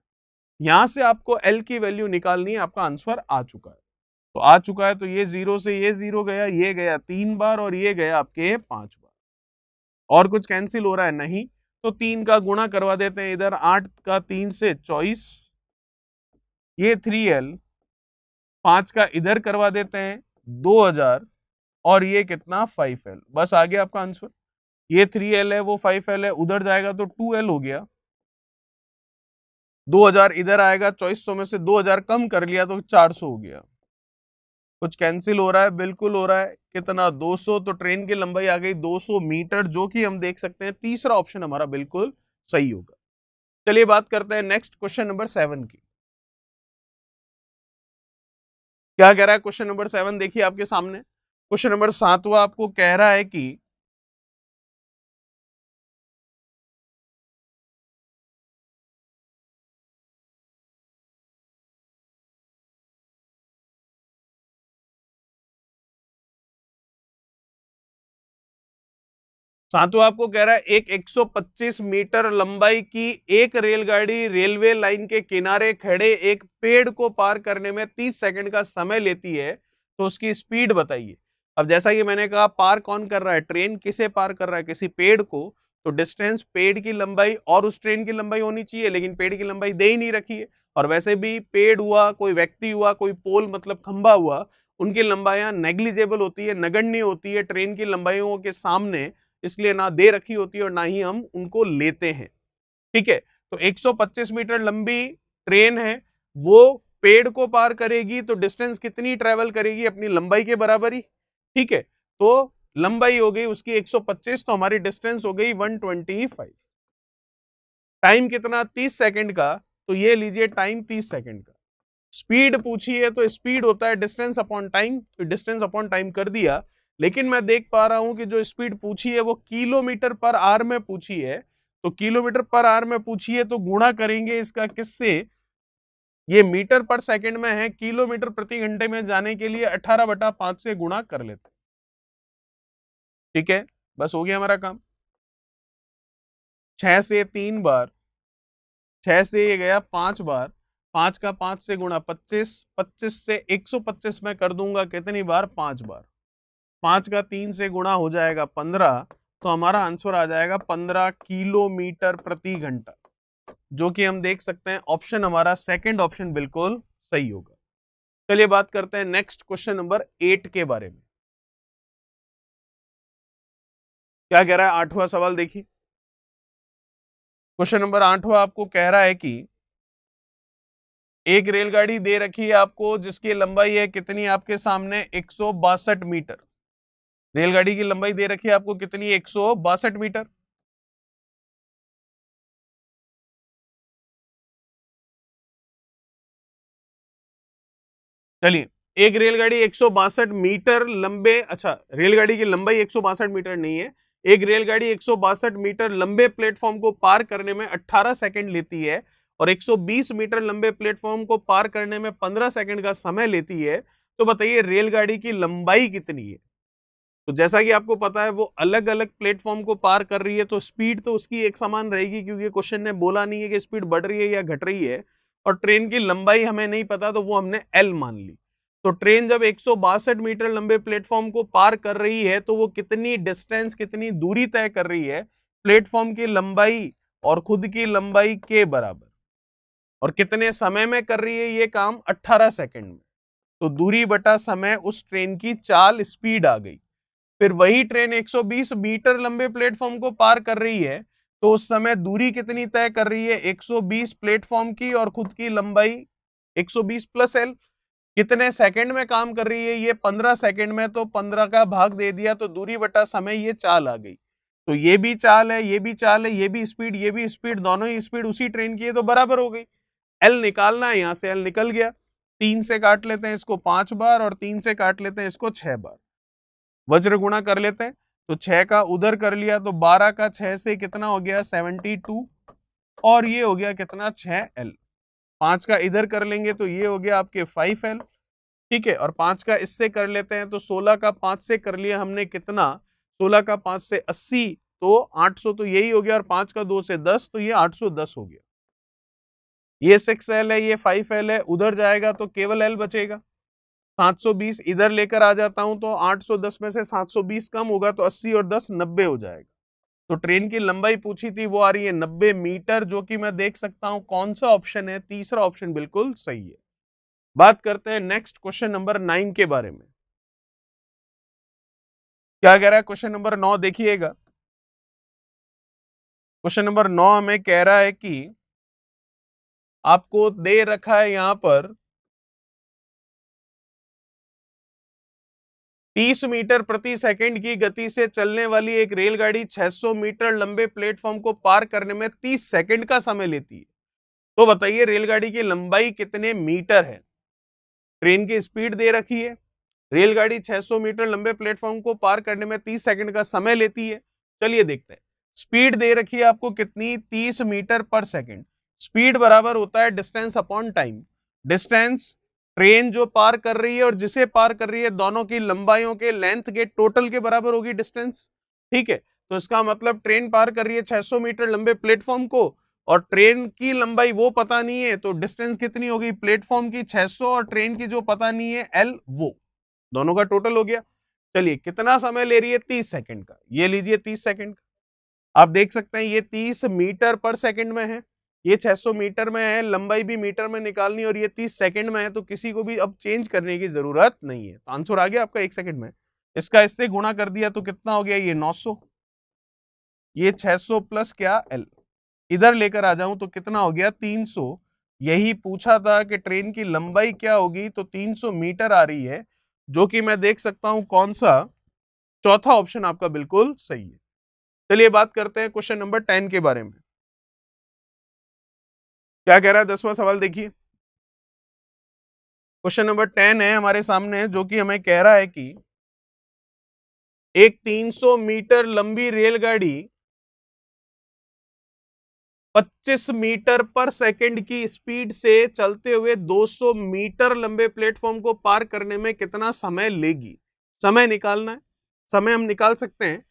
Speaker 1: यहां से आपको एल की वैल्यू निकालनी है, आपका आंसर आ चुका है। तो आ चुका है, तो ये 0 से ये 0 गया, ये गया 3 बार और ये गया आपके 5 बार। और कुछ कैंसिल हो रहा है नहीं, तो 3 का गुणा करवा देते हैं इधर, 8 का 3 से 24, ये 3L, 5 का इधर करवा देते हैं 2000, और ये कितना 5L, बस आ गया आपका आंसर। ये 3L है, वो 5L है, उधर जाएगा तो 2L हो गया, 2000 इधर आएगा, 2400 में से 2000 कम कर लिया तो 400 हो गया। कुछ कैंसिल हो रहा है, बिल्कुल हो रहा है, कितना 200, तो ट्रेन की लंबाई आ गई 200 मीटर, जो कि हम देख सकते हैं तीसरा ऑप्शन हमारा बिल्कुल सही होगा। चलिए बात करते हैं नेक्स्ट क्वेश्चन नंबर 7 की। क्या कह रहा है क्वेश्चन नंबर 7, देखिए आपके सामने। क्वेश्चन नंबर 7वां आपको कह रहा है कि सातवां आपको कह रहा है एक 125 मीटर लंबाई की एक रेलगाड़ी रेलवे लाइन के किनारे खड़े एक पेड़ को पार करने में 30 सेकंड का समय लेती है, तो उसकी स्पीड बताइए। अब जैसा कि मैंने कहा, पार कौन कर रहा है, ट्रेन किसे पार कर रहा है, किसी पेड़ को, तो डिस्टेंस पेड़ की लंबाई और उस ट्रेन की लंबाई होनी चाहिए, लेकिन पेड़ की लंबाई दे ही नहीं रखी है। और वैसे भी पेड़ हुआ, कोई व्यक्ति हुआ, कोई पोल मतलब खंभा हुआ, उनकी लंबाइयां नेग्लिजेबल होती है, नगण्य होती है ट्रेन की लंबाइयों के सामने, इसलिए ना दे रखी होती है और ना ही हम उनको लेते हैं। ठीक है, तो 125 मीटर लंबी ट्रेन है, वो पेड़ को पार करेगी तो डिस्टेंस कितनी ट्रेवल करेगी? अपनी लंबाई के बराबर ही। ठीक है, तो लंबाई हो गई उसकी 125, तो हमारी डिस्टेंस हो गई 125। टाइम कितना? 30 सेकंड का, तो ये लीजिए टाइम 30 सेकंड का। स्पीड पूछी है तो स्पीड होता है डिस्टेंस अपॉन टाइम, तो डिस्टेंस अपॉन टाइम कर दिया। लेकिन मैं देख पा रहा हूं कि जो स्पीड पूछी है वो किलोमीटर पर आवर में पूछी है, तो किलोमीटर पर आवर में पूछी है तो गुणा करेंगे इसका किससे? ये मीटर पर सेकंड में है, किलोमीटर प्रति घंटे में जाने के लिए 18/5 से गुणा कर लेते। ठीक है, बस हो गया हमारा काम। 6 से 3 बार, 6 से ये गया 5 बार, 5 का 5 से गुणा 25, 25 से 125 में कर दूंगा कितनी बार? 5 बार। 5 का 3 से गुणा हो जाएगा 15, तो हमारा आंसर आ जाएगा 15 किलोमीटर प्रति घंटा, जो कि हम देख सकते हैं ऑप्शन हमारा सेकंड ऑप्शन बिल्कुल सही होगा। चलिए बात करते हैं नेक्स्ट क्वेश्चन नंबर 8 के बारे में। क्या कह रहा है? 8वां सवाल देखिए। क्वेश्चन नंबर 8वां आपको कह रहा है कि एक रेलगाड़ी दे रखी है आपको जिसकी लंबाई है कितनी? आपके सामने 162 मीटर। रेलगाड़ी की लंबाई दे रखी है आपको कितनी? 162 मीटर। चलिए, एक रेलगाड़ी 162 मीटर लंबे, अच्छा रेलगाड़ी की लंबाई 162 मीटर नहीं है, एक रेलगाड़ी 162 मीटर लंबे प्लेटफॉर्म को पार करने में 18 सेकंड लेती है और 120 मीटर लंबे प्लेटफॉर्म को पार करने में 15 सेकंड का समय लेती है। तो बताइए रेलगाड़ी की लंबाई कितनी है? तो जैसा कि आपको पता है वो अलग अलग प्लेटफॉर्म को पार कर रही है, तो स्पीड तो उसकी एक समान रहेगी, क्योंकि क्वेश्चन ने बोला नहीं है कि स्पीड बढ़ रही है या घट रही है। और ट्रेन की लंबाई हमें नहीं पता, तो वो हमने एल मान ली। तो ट्रेन जब 162 मीटर लंबे प्लेटफॉर्म को पार कर रही है तो वो कितनी डिस्टेंस, कितनी दूरी तय कर रही है? प्लेटफॉर्म की लंबाई और खुद की लंबाई के बराबर। और कितने समय में कर रही है ये काम? 18 सेकंड में। तो दूरी बटा समय उस ट्रेन की चाल, स्पीड आ गई। फिर वही ट्रेन 120 मीटर लंबे प्लेटफॉर्म को पार कर रही है, तो उस समय दूरी कितनी तय कर रही है? 120 प्लेटफॉर्म की और खुद की लंबाई 120 प्लस एल। कितने सेकंड में काम कर रही है ये? 15 सेकंड में, तो 15 का भाग दे दिया तो दूरी बटा समय ये चाल आ गई। तो ये भी चाल है, ये भी चाल है, ये भी स्पीड, ये भी स्पीड, दोनों ही स्पीड उसी ट्रेन की है, तो बराबर हो गई। एल निकालना है, यहां से एल निकल गया। 3 से काट लेते हैं इसको 5 बार और 3 से काट लेते हैं इसको 6 बार। वज्र गुणा कर लेते हैं, तो 6 का उधर कर लिया तो 12 का 6 से कितना हो गया? 72, और ये हो गया कितना? 6L। 5 का इधर कर लेंगे तो ये हो गया आपके 5L। ठीक है, और 5 का इससे कर लेते हैं तो 16 का 5 से कर लिया हमने कितना? 16 का 5 से 80, तो 800, तो यही हो गया। और 5 का 2 से 10, तो ये 810 हो गया। ये 6L है, ये 5L है, उधर जाएगा तो केवल L बचेगा। 720 इधर लेकर आ जाता हूं तो 810 में से 720 कम होगा तो 80 और 10 90 हो जाएगा। तो ट्रेन की लंबाई पूछी थी वो आ रही है 90 मीटर, जो कि मैं देख सकता हूं कौन सा ऑप्शन है? तीसरा ऑप्शन बिल्कुल सही है। बात करते हैं नेक्स्ट क्वेश्चन नंबर 9 के बारे में। क्या कह रहा है क्वेश्चन नंबर 9? देखिएगा, क्वेश्चन नंबर 9 में कह रहा है कि आपको दे रखा है यहां पर 30 मीटर प्रति सेकंड की गति से चलने वाली एक रेलगाड़ी 600 मीटर लंबे प्लेटफॉर्म को पार करने में 30 सेकंड का समय लेती है। तो बताइए रेलगाड़ी की लंबाई कितने मीटर है? ट्रेन की स्पीड दे रखी है, रेलगाड़ी 600 मीटर लंबे प्लेटफॉर्म को पार करने में 30 सेकंड का समय लेती है। चलिए देखते हैं। स्पीड दे रखी है आपको कितनी? 30 मीटर पर सेकंड। स्पीड बराबर होता है distance upon time. Distance train जो पार कर रही है और जिसे पार कर रही है, दोनों की लंबाइयों के लेंथ के टोटल के बराबर होगी डिस्टेंस। ठीक है, तो इसका मतलब ट्रेन पार कर रही है 600 मीटर लंबे प्लेटफॉर्म को, और ट्रेन की लंबाई वो पता नहीं है, तो डिस्टेंस कितनी होगी? प्लेटफॉर्म की 600 और ट्रेन की जो पता नहीं है एल, वो दोनों का टोटल हो गया। चलिए कितना समय ले रही है? 30 सेकंड का। ये लीजिए 30 सेकंड का। आप देख सकते हैं ये 30 मीटर पर सेकंड में है, ये 600 मीटर में है, लंबाई भी मीटर में निकालनी और ये 30 सेकंड में है, तो किसी को भी अब चेंज करने की जरूरत नहीं है। तो आंसर आ गया आपका 1 सेकंड में। इसका इससे गुणा कर दिया तो कितना हो गया, ये 900, ये 600 प्लस क्या एल, इधर लेकर आ जाऊं तो कितना हो गया 300। यही पूछा था कि ट्रेन की लंबाई क्या होगी, तो 300 मीटर आ रही है, जो कि मैं देख सकता हूं कौन सा, चौथा ऑप्शन आपका बिल्कुल सही है। चलिए बात करते हैं क्वेश्चन नंबर 10 के बारे में। क्या कह रहा है 10वां सवाल देखिए। क्वेश्चन नंबर 10 है हमारे सामने, जो कि हमें कह रहा है कि एक 300 मीटर लंबी रेलगाड़ी 25 मीटर पर सेकंड की स्पीड से चलते हुए 200 मीटर लंबे प्लेटफॉर्म को पार करने में कितना समय लेगी। समय निकालना है, समय हम निकाल सकते हैं।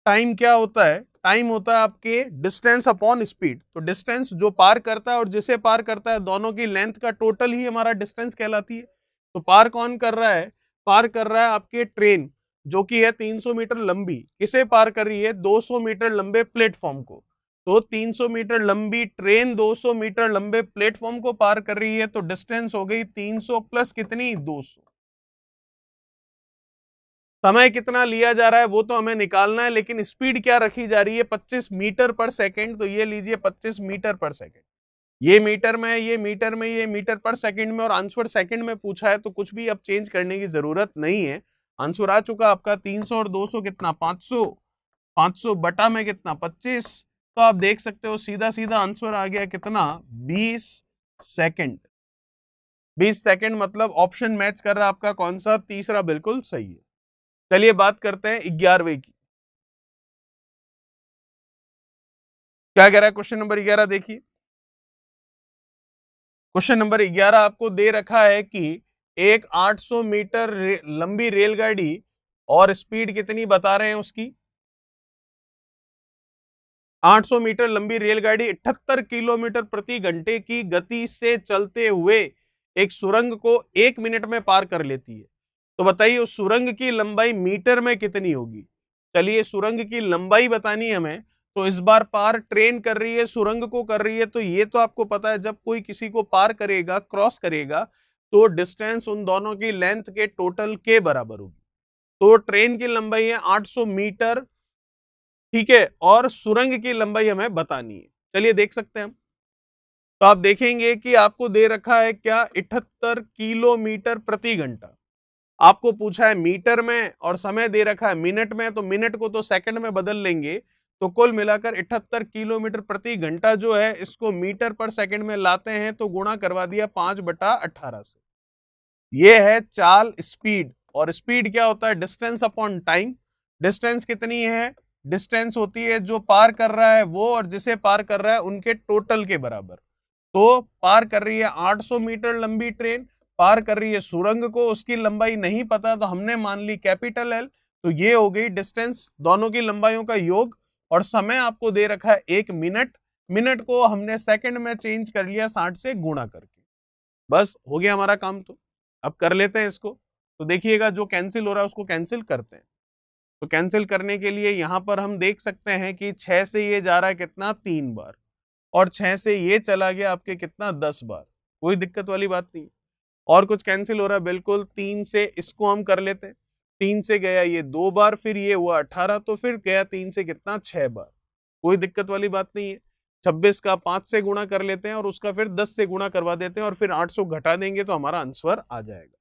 Speaker 1: टाइम क्या होता है, टाइम होता है आपके डिस्टेंस अपॉन स्पीड। तो डिस्टेंस जो पार करता है और जिसे पार करता है, दोनों की लेंथ का टोटल ही हमारा डिस्टेंस कहलाती है। तो पार कौन कर रहा है, पार कर रहा है आपके ट्रेन, जो कि है 300 मीटर लंबी, किसे पार कर रही है, 200 मीटर लंबे प्लेटफॉर्म को। तो 300 मीटर लंबी ट्रेन 200 मीटर लंबे प्लेटफॉर्म को पार कर रही है, तो डिस्टेंस हो गई 300 प्लस कितनी, 200। समय कितना लिया जा रहा है वो तो हमें निकालना है, लेकिन स्पीड क्या रखी जा रही है, 25 मीटर पर सेकंड। तो ये लीजिए 25 मीटर पर सेकंड, ये मीटर में है, ये मीटर में, ये मीटर पर सेकंड में, और आंसर सेकंड में पूछा है, तो कुछ भी अब चेंज करने की जरूरत नहीं है। आंसर आ चुका आपका 300 और 200 कितना, 500, 500 बटा में कितना, 25। तो आप देख सकते हो सीधा सीधा आंसर आ गया कितना, 20 सेकंड। 20 सेकंड मतलब ऑप्शन मैच कर रहा है आपका कौन सा, तीसरा बिल्कुल सही है। चलिए बात करते हैं 11वें की। क्या कह रहा है क्वेश्चन नंबर 11 देखिए। क्वेश्चन नंबर 11 आपको दे रखा है कि एक 800 मीटर लंबी रेलगाड़ी, और स्पीड कितनी बता रहे हैं उसकी, 800 मीटर लंबी रेलगाड़ी 78 किलोमीटर प्रति घंटे की गति से चलते हुए एक सुरंग को 1 मिनट में पार कर लेती है। तो बताइए उस सुरंग की लंबाई मीटर में कितनी होगी। चलिए सुरंग की लंबाई बतानी है हमें, तो इस बार पार ट्रेन कर रही है, सुरंग को कर रही है, तो ये तो आपको पता है जब कोई किसी को पार करेगा, क्रॉस करेगा, तो डिस्टेंस उन दोनों की लेंथ के टोटल के बराबर होगी। तो ट्रेन की लंबाई है 800 मीटर, ठीक है, और सुरंग की लंबाई हमें बतानी है। चलिए देख सकते हैं हम। तो आप देखेंगे कि आपको दे रखा है क्या, 78 किलोमीटर प्रति घंटा। आपको पूछा है मीटर में और समय दे रखा है मिनट में, तो मिनट को तो सेकंड में बदल लेंगे। तो कुल मिलाकर 78 किलोमीटर प्रति घंटा जो है, इसको मीटर पर सेकंड में लाते हैं तो गुणा करवा दिया 5/18 से। ये है चाल स्पीड, और स्पीड क्या होता है, डिस्टेंस अपॉन टाइम। डिस्टेंस कितनी है, डिस्टेंस होती है जो पार कर रहा है वो और जिसे पार कर रहा है उनके टोटल के बराबर। तो पार कर रही है 800 मीटर लंबी ट्रेन, पार कर रही है सुरंग को, उसकी लंबाई नहीं पता तो हमने मान ली कैपिटल एल। तो ये हो गई डिस्टेंस, दोनों की लंबाइयों का योग, और समय आपको दे रखा है 1 मिनट। मिनट को हमने सेकंड में चेंज कर लिया 60 से गुणा करके। बस हो गया हमारा काम। तो अब कर लेते हैं इसको। तो देखिएगा जो कैंसिल हो रहा है उसको कैंसिल करते हैं। तो कैंसिल करने के लिए यहां पर हम देख सकते हैं कि 6 से ये जा रहा है कितना, 3 बार, और 6 से ये चला गया आपके कितना, 10 बार। कोई दिक्कत वाली बात नहीं। और कुछ कैंसिल हो रहा है, बिल्कुल 3 से इसको हम कर लेते हैं। 3 से गया ये 2 बार, फिर ये हुआ 18, तो फिर गया 3 से कितना, 6 बार। कोई दिक्कत वाली बात नहीं है। 26 का 5 से गुणा कर लेते हैं और उसका फिर 10 से गुणा करवा देते हैं, और फिर 800 घटा देंगे तो हमारा आंसर आ जाएगा।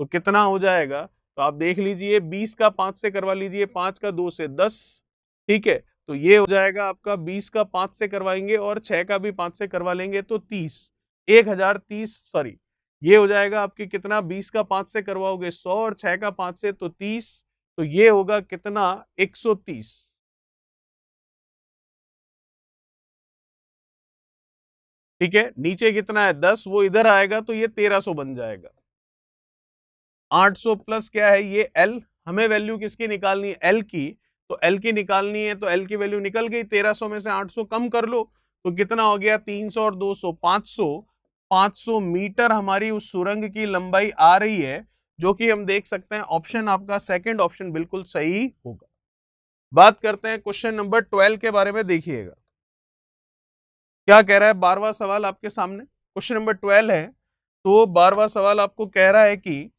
Speaker 1: तो कितना हो जाएगा, तो आप देख लीजिए, 20 का 5 से करवा लीजिए, 5 का 2 से 10, ठीक है। तो ये हो जाएगा आपका 20 का 5 से करवाएंगे और 6 का भी 5 से करवा लेंगे तो 30, 1030, सॉरी, ये हो जाएगा आपकी कितना, 20 का 5 से करवाओगे 100 और 6 का 5 से तो 30, तो ये होगा कितना, 130। ठीक है, नीचे कितना है 10, वो इधर आएगा तो ये 1300 बन जाएगा। 800 प्लस क्या है, ये एल, हमें वैल्यू किसकी निकालनी है, एल की। तो एल की निकालनी है, तो एल की वैल्यू निकल गई, 1300 में से 800 कम कर लो तो कितना हो गया, 300 और 200, 500। 500 मीटर हमारी उस सुरंग की लंबाई आ रही है, जो कि हम देख सकते हैं ऑप्शन आपका सेकंड ऑप्शन बिल्कुल सही होगा। बात करते हैं क्वेश्चन नंबर 12 के बारे में। देखिएगा क्या कह रहा है 12वां सवाल आपके सामने। क्वेश्चन नंबर 12 है, तो 12वां सवाल आपको कह रहा है कि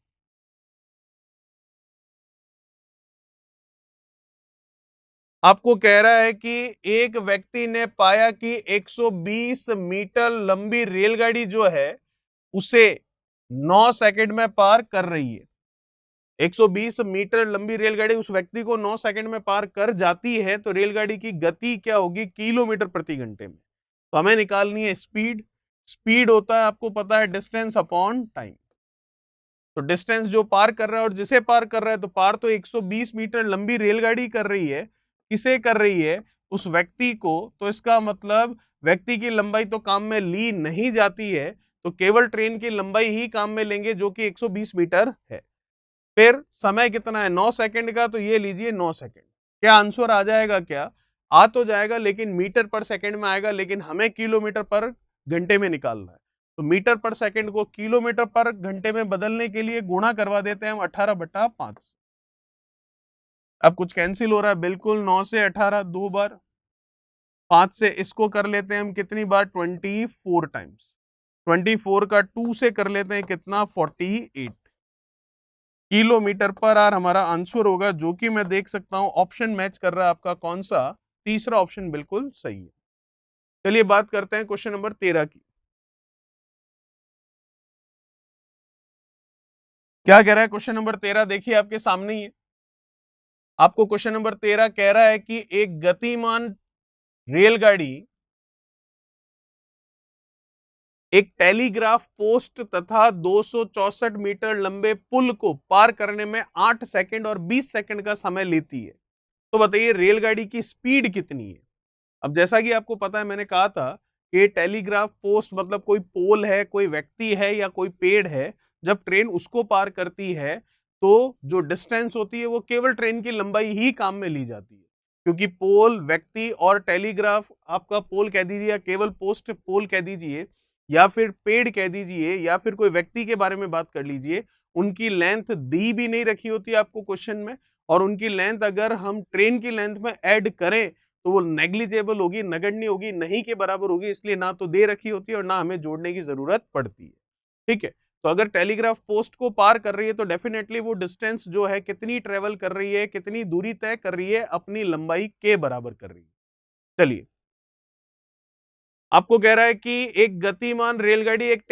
Speaker 1: आपको कह रहा है कि एक व्यक्ति ने पाया कि 120 मीटर लंबी रेलगाड़ी जो है उसे 9 सेकंड में पार कर रही है। 120 मीटर लंबी रेलगाड़ी उस व्यक्ति को 9 सेकंड में पार कर जाती है, तो रेलगाड़ी की गति क्या होगी किलोमीटर प्रति घंटे में। तो हमें निकालनी है स्पीड। स्पीड होता है आपको पता है डिस्टेंस अपॉन टाइम। तो डिस्टेंस जो पार कर रहा है और जिसे पार कर रहा है, तो पार तो 120 मीटर लंबी रेलगाड़ी कर रही है। किसे कर रही है? उस व्यक्ति को। तो इसका मतलब व्यक्ति की लंबाई तो काम में ली नहीं जाती है, तो केवल ट्रेन की लंबाई ही काम में लेंगे जो कि 120 मीटर है। फिर समय कितना है 9 सेकंड का, तो ये लीजिए 9 सेकंड। क्या आंसर आ जाएगा? क्या आ तो जाएगा, लेकिन मीटर पर सेकंड में आएगा, लेकिन हमें किलोमीटर पर घंटे में निकालना है। तो मीटर पर सेकंड को किलोमीटर पर घंटे में बदलने के लिए गुणा करवा देते हैं हम 18/5। अब कुछ कैंसिल हो रहा है बिल्कुल। 9 से 18 2 बार, 5 से इसको कर लेते हैं हम कितनी बार 24 टाइम्स। 24 का 2 से कर लेते हैं कितना 48 किलोमीटर पर आवर हमारा आंसर होगा, जो कि मैं देख सकता हूं ऑप्शन मैच कर रहा है आपका कौन सा, तीसरा ऑप्शन बिल्कुल सही है। चलिए बात करते हैं क्वेश्चन नंबर 13 की। क्या कह रहा है क्वेश्चन नंबर 13? देखिए आपके सामने ही है। आपको क्वेश्चन नंबर 13 कह रहा है कि एक गतिमान रेलगाड़ी एक टेलीग्राफ पोस्ट तथा 264 मीटर लंबे पुल को पार करने में 8 सेकंड और 20 सेकंड का समय लेती है। तो बताइए रेलगाड़ी की स्पीड कितनी है। अब जैसा कि आपको पता है, मैंने कहा था कि टेलीग्राफ पोस्ट मतलब कोई पोल है, कोई व्यक्ति है या कोई पेड़ है। जब ट्रेन उसको पार करती है तो जो डिस्टेंस होती है वो केवल ट्रेन की लंबाई ही काम में ली जाती है, क्योंकि पोल, व्यक्ति और टेलीग्राफ, आपका पोल कह दीजिए या केवल पोस्ट पोल कह दीजिए या फिर पेड़ कह दीजिए या फिर कोई व्यक्ति के बारे में बात कर लीजिए, उनकी लेंथ दी भी नहीं रखी होती आपको क्वेश्चन में। और उनकी लेंथ अगर हम ट्रेन की लेंथ में ऐड करें तो वो नेग्लिजेबल होगी, नगण्य होगी, नहीं के बराबर होगी। इसलिए ना तो दे रखी होती है और ना हमें जोड़ने की जरूरत पड़ती है। ठीक है, तो अगर टेलीग्राफ पोस्ट को पार कर रही है तो डेफिनेटली वो डिस्टेंस जो है कितनी ट्रेवल कर रही है, कितनी दूरी तय कर रही है, अपनी लंबाई के बराबर कर रही है। चलिए, आपको कह रहा है कि एक गतिमान रेलगाड़ी एक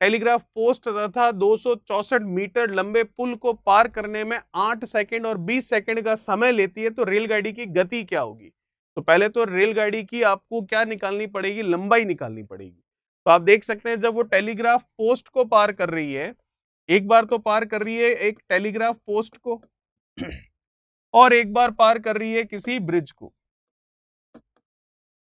Speaker 1: टेलीग्राफ पोस्ट तथा 264 मीटर लंबे पुल को पार करने में 8 सेकंड और 20 सेकंड का समय लेती है, तो रेलगाड़ी की गति क्या होगी। तो पहले तो रेलगाड़ी की आपको क्या निकालनी पड़ेगी, लंबाई निकालनी पड़ेगी। तो आप देख सकते हैं जब वो टेलीग्राफ पोस्ट को पार कर रही है, एक बार तो पार कर रही है एक टेलीग्राफ पोस्ट को और एक बार पार कर रही है किसी ब्रिज को।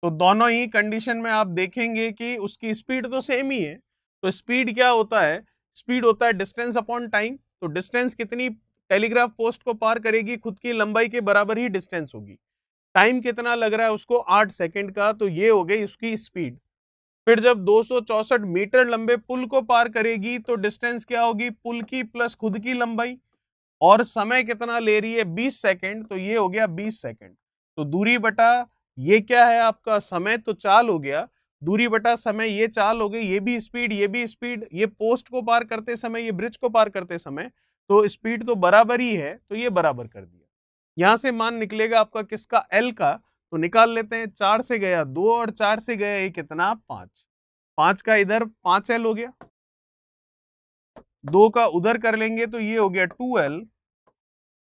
Speaker 1: तो दोनों ही कंडीशन में आप देखेंगे कि उसकी स्पीड तो सेम ही है। तो स्पीड क्या होता है? स्पीड होता है डिस्टेंस अपॉन टाइम। तो डिस्टेंस कितनी टेलीग्राफ पोस्ट को पार करेगी, खुद की लंबाई के बराबर ही डिस्टेंस होगी। टाइम कितना लग रहा है उसको 8 सेकंड का, तो ये हो गई उसकी स्पीड। फिर जब 264 मीटर लंबे पुल को पार करेगी तो डिस्टेंस क्या होगी, पुल की प्लस खुद की लंबाई। और समय कितना ले रही है 20 सेकंड, तो ये हो गया 20 सेकंड। तो दूरी बटा ये क्या है आपका समय, तो चाल हो गया। दूरी बटा समय ये चाल हो गई, ये भी स्पीड ये भी स्पीड, ये पोस्ट को पार करते समय ये ब्रिज को पार करते समय, तो स्पीड तो बराबर ही है, तो ये बराबर कर दिया। यहां से मान निकलेगा आपका किसका, एल का। तो निकाल लेते हैं, 4 से गया 2 और 4 से गया ये कितना 5। 5 का इधर 5L हो गया, 2 का उधर कर लेंगे तो ये हो गया 2L,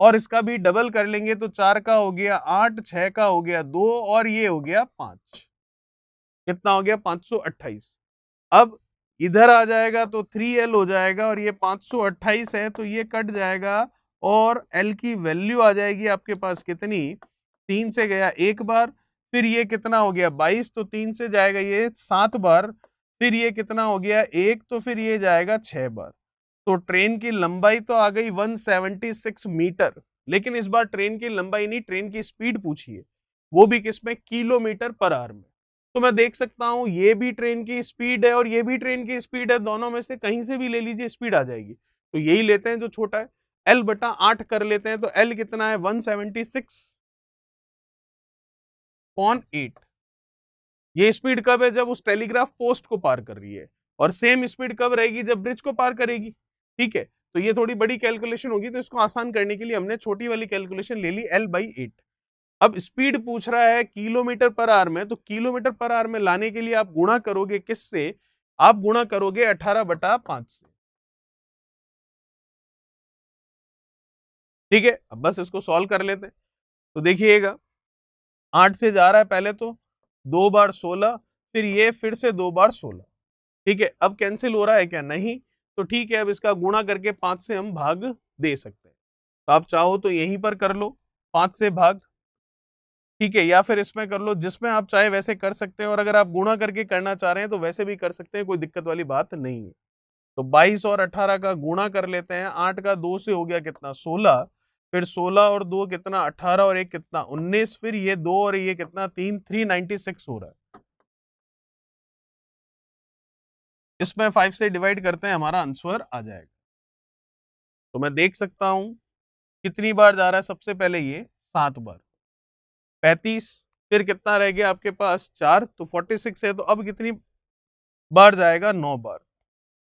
Speaker 1: और इसका भी डबल कर लेंगे तो 4 का हो गया 8, 6 का हो गया 2 और ये हो गया 5। कितना हो गया 528। अब इधर आ जाएगा तो 3L हो जाएगा और ये 528 है तो ये कट जाएगा और L की वैल्यू आ जाएगी आपके पास कितनी, 3 से गया एक बार, फिर ये कितना हो गया 22, तो 3 से जाएगा ये 7 बार, फिर ये कितना हो गया 1, तो फिर ये जाएगा 6 बार। तो ट्रेन की लंबाई तो आ गई 176 मीटर, लेकिन इस बार ट्रेन की लंबाई नहीं, ट्रेन की स्पीड पूछी है, वो भी किसमें, किलोमीटर पर आवर में। तो मैं देख सकता हूं ये भी ट्रेन की स्पीड है और ये भी ट्रेन की स्पीड है, दोनों में से कहीं से भी ले लीजिए स्पीड आ जाएगी। तो यही लेते हैं जो छोटा है, L/8 कर लेते हैं। तो L कितना है 176, अपॉन 8। ये स्पीड कब है? जब उस टेलीग्राफ पोस्ट को पार कर रही है। और सेम स्पीड कब रहेगी? जब ब्रिज को पार करेगी। ठीक है, तो ये थोड़ी बड़ी कैलकुलेशन होगी, तो इसको आसान करने के लिए हमने छोटी वाली कैलकुलेशन ले ली, L/8। अब स्पीड पूछ रहा है किलोमीटर पर आवर में, तो किलोमीटर पर आवर में लाने के लिए आप गुणा करोगे किससे? आप गुणा करोगे 18/5 से। ठीक है, अब बस इसको सॉल्व कर लेते हैं। तो देखिएगा 8 से जा रहा है पहले तो 2 बार 16, फिर ये फिर से 2 बार 16। ठीक है, अब कैंसिल हो रहा है क्या? नहीं। तो ठीक है, अब इसका गुणा करके 5 से हम भाग दे सकते हैं। तो आप चाहो तो यहीं पर कर लो 5 से भाग। ठीक है, या फिर इसमें कर लो, जिसमें आप चाहे वैसे कर सकते हैं। और अगर आप गुणा करके करना चाह रहे हैं तो वैसे भी कर सकते हैं, कोई दिक्कत वाली बात नहीं है। तो 22 और 18 का गुणा कर लेते हैं। 8 का 2 से हो गया कितना? 16। फिर 16 और 2 कितना? 18 और 1 कितना? 19। फिर ये 2 और ये कितना? 3, 396 हो रहा है। इसमें 5 से डिवाइड करते हैं, हमारा आंसर आ जाएगा। तो मैं देख सकता हूं कितनी बार जा रहा है। सबसे पहले ये 7 बार, 35। फिर कितना रह गया आपके पास? 4, तो 46 है। तो अब कितनी बार जाएगा? 9 बार।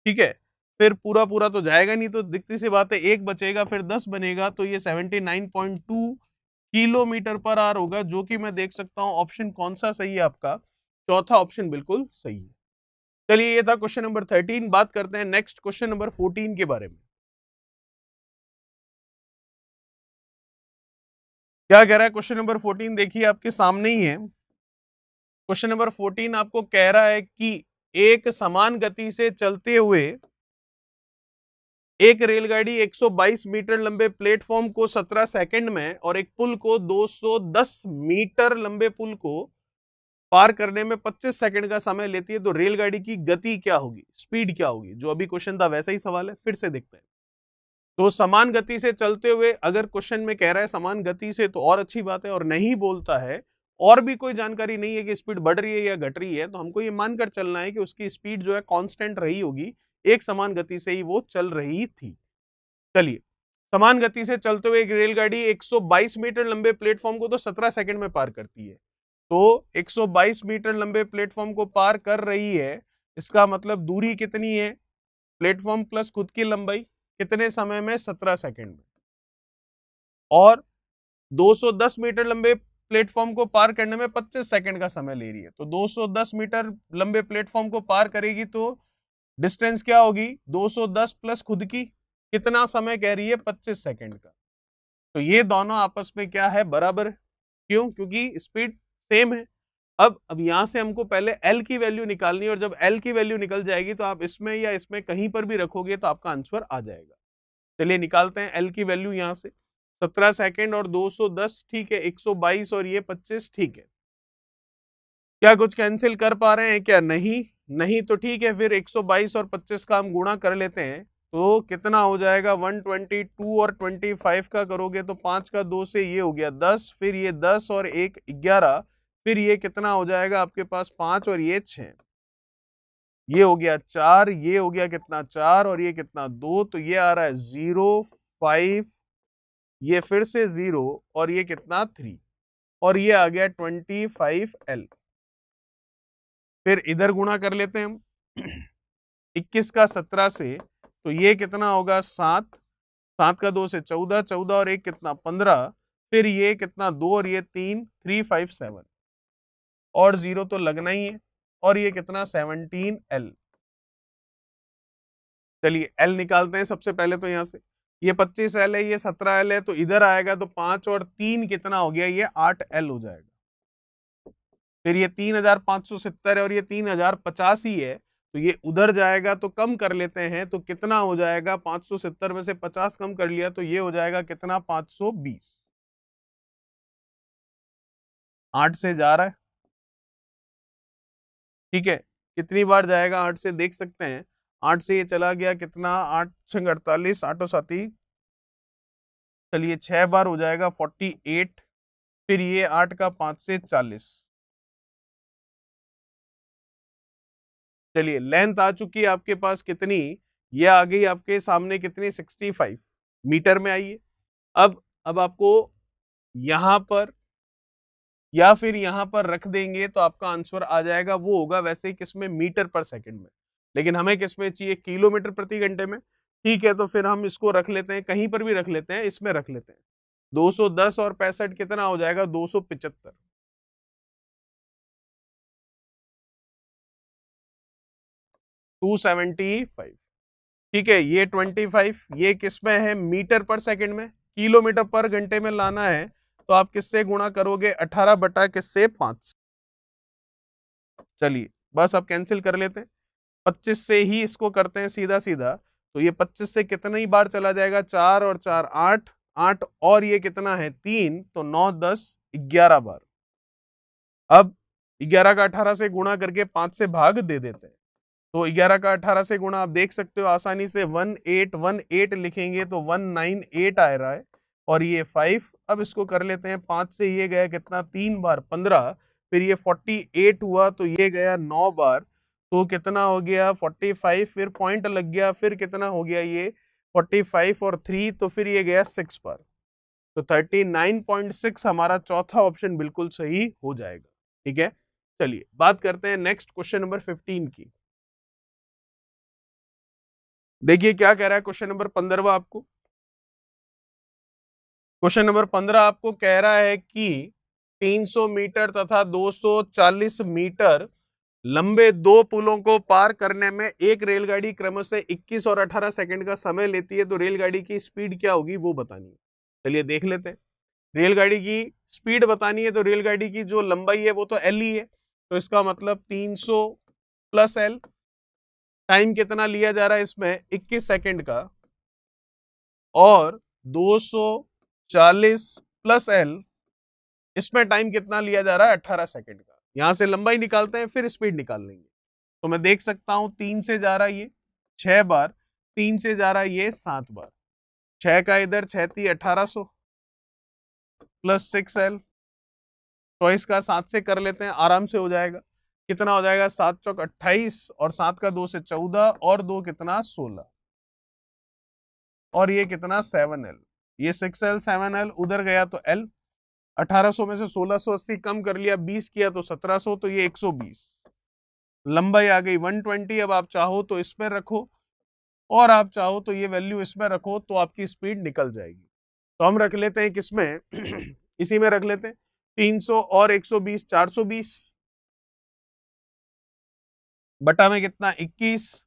Speaker 1: ठीक है, फिर पूरा पूरा तो जाएगा नहीं, तो दिखती सी बात है एक बचेगा, फिर 10 बनेगा, तो ये 79.2 किलोमीटर पर आवर होगा, जो कि मैं देख सकता हूं ऑप्शन कौन सा सही है आपका? चौथा ऑप्शन बिल्कुल सही है। चलिए, ये था क्वेश्चन नंबर 13। बात करते हैं नेक्स्ट क्वेश्चन नंबर 14 के बारे में। क्या कह रहा है क्वेश्चन नंबर 14? देखिए आपके सामने ही है। क्वेश्चन नंबर 14 आपको कह रहा है कि एक समान गति से चलते हुए एक रेलगाड़ी 122 मीटर लंबे प्लेटफॉर्म को 17 सेकंड में और एक पुल को 210 मीटर लंबे पुल को पार करने में 25 सेकंड का समय लेती है, तो रेलगाड़ी की गति क्या होगी? स्पीड क्या होगी? जो अभी क्वेश्चन था वैसा ही सवाल है, फिर से देखते हैं। तो समान गति से चलते हुए, अगर क्वेश्चन में कह रहा है समान गति से तो और अच्छी बात है, और नहीं बोलता है और भी कोई जानकारी नहीं है कि स्पीड बढ़ रही है या घट रही है, तो हमको ये मानकर चलना है कि उसकी स्पीड जो है कांस्टेंट रही होगी, एक समान गति से ही वो चल रही थी। चलिए, समान गति से चलते हुए एक रेलगाड़ी 122 मीटर लंबे प्लेटफॉर्म को तो 17 सेकंड में पार करती है। तो 122 मीटर लंबे प्लेटफॉर्म को पार कर रही है, इसका मतलब दूरी कितनी है? प्लेटफॉर्म प्लस खुद की लंबाई, कितने समय में? 17 सेकंड में। और 210 मीटर लंबे प्लेटफॉर्म को पार करने में 25 सेकंड का समय ले रही है। तो 210 मीटर लंबे प्लेटफॉर्म को पार करेगी तो डिस्टेंस क्या होगी? 210 प्लस खुद की, कितना समय कह रही है? 25 सेकंड का। तो ये दोनों आपस में क्या है? बराबर। क्यों? क्योंकि स्पीड सेम है। अब यहां से हमको पहले L की वैल्यू निकालनी है, और जब L की वैल्यू निकल जाएगी तो आप इसमें या इसमें कहीं पर भी रखोगे तो आपका आंसर आ जाएगा। चलिए निकालते हैं L की वैल्यू। यहां से 17 सेकंड और 210, ठीक है, 122 और ये 25, ठीक है। क्या कुछ कैंसिल कर पा रहे हैं क्या? नहीं। नहीं तो ठीक है, फिर 122 और 25 का हम गुणा कर लेते हैं, तो कितना हो जाएगा? 122 और 25 का करोगे तो 5 का 2 से ये हो गया 10, फिर ये 10 और 1 11, फिर ये कितना हो जाएगा आपके पास? 5 और ये 6, ये हो गया 4, ये हो गया कितना? 4 और ये कितना? 2, तो ये आ रहा है 0, 5, ये फिर से 0 और ये कितना? 3, और ये आ गया 25L। फिर इधर गुणा कर लेते हैं हम 21 का 17 से, तो ये कितना होगा? 7, 7 का 2 से 14, 14 और 1 कितना? 15, फिर ये कितना? 2 और ये 3, 357, और 0 तो लगना ही है, और ये कितना? 17L। चलिए L निकालते हैं सबसे पहले। तो यहां से ये 25L है, ये 17L है, तो इधर आएगा तो 5 और 3 कितना हो गया? ये 8L हो जाएगा। फिर ये 3570 है और ये 3050 ही है, तो ये उधर जाएगा तो कम कर लेते हैं, तो कितना हो जाएगा? 570 में से 50 कम कर लिया तो ये हो जाएगा कितना? 520। 8 से जा रहा है, ठीक है। कितनी बार जाएगा 8 से? देख सकते हैं, 8 से ये चला गया कितना? 8 6 48, 8 साथी, चलिए 6 बार हो जाएगा 48, फिर ये 8 का 5 से 40। चलिए लेंथ आ चुकी है आपके पास कितनी? ये आ गई आपके सामने कितनी? 65 मीटर में आई है। अब आपको यहां पर या फिर यहाँ पर रख देंगे तो आपका आंसर आ जाएगा, वो होगा वैसे ही किसमें, मीटर पर सेकंड में, लेकिन हमें किसमें चाहिए, किलोमीटर प्रति घंटे में। ठीक है, तो फिर हम इसको रख लेते हैं, कहीं पर भी रख लेते हैं, इसमें रख लेते हैं। 210 और 65 कितना हो जाएगा, 275। 275। ठीक है, ये 25 ये किस में है, मीटर पर सेकंड में। किलोमीटर पर घंटे में लाना है तो आप किससे गुणा करोगे, 18 बटा किससे, 5। चलिए बस अब कैंसिल कर लेते हैं, 25 से ही इसको करते हैं सीधा सीधा। तो ये 25 से कितनी बार चला जाएगा, 4 और 4 8, 8 और ये कितना है, 3, तो 9 10 11 बार। अब 11 का 18 से गुणा करके 5 से भाग दे देते हैं। तो 11 का 18 से गुणा आप देख सकते हो आसानी से, 1818 लिखेंगे तो 198 आ रहा है, और ये 5। अब इसको कर लेते हैं, 5 से ये गया कितना, 3 बार 15, फिर ये 48 हुआ तो ये गया 9 बार, तो कितना हो गया 45, फिर पॉइंट लग गया, फिर कितना हो गया ये 45 और 3, तो फिर ये गया 6 बार। तो 39.6 हमारा चौथा ऑप्शन बिल्कुल सही हो जाएगा। ठीक है, चलिए बात करते हैं नेक्स्ट क्वेश्चन नंबर 15 की। देखिए क्या कह रहा है क्वेश्चन नंबर 15 आपको। क्वेश्चन नंबर 15 आपको कह रहा है कि 300 मीटर तथा 240 मीटर लंबे दो पुलों को पार करने में एक रेलगाड़ी क्रमशः 21 और 18 सेकंड का समय लेती है, तो रेलगाड़ी की स्पीड क्या होगी वो बतानी है। चलिए देख लेते हैं, रेलगाड़ी की स्पीड बतानी है तो रेलगाड़ी की जो लंबाई है वो तो एल ही है, तो इसका मतलब 300 प्लस एल। टाइम कितना लिया जा रहा है इसमें, 21 सेकंड का, और 240 प्लस एल, इसमें टाइम कितना लिया जा रहा है, 18 सेकंड का। यहां से लंबाई निकालते हैं फिर स्पीड निकाल लेंगे। तो मैं देख सकता हूं 3 से जा रहा है ये 6 बार, 3 से जा रहा है ये 7 बार, 6 का इधर 6 × 1800 प्लस 6L, चॉइस का 7 से कर लेते हैं, आराम से हो जाएगा। कितना हो जाएगा, 7 चौक 28, और 7 का 2 से 14, और 2 कितना 16, और ये कितना 7L, ये 6L 7L उधर गया तो L। 1800 में से 1680 कम कर लिया, 20 किया तो 1700, तो ये 120। लंबाई आ गई 120। अब आप चाहो तो इसमें रखो, और आप चाहो तो ये वैल्यू इसमें रखो, तो आपकी स्पीड निकल जाएगी। तो हम रख लेते हैं किसमें इसी में रख लेते हैं, 300 और 120 420 बटा में कितना 21।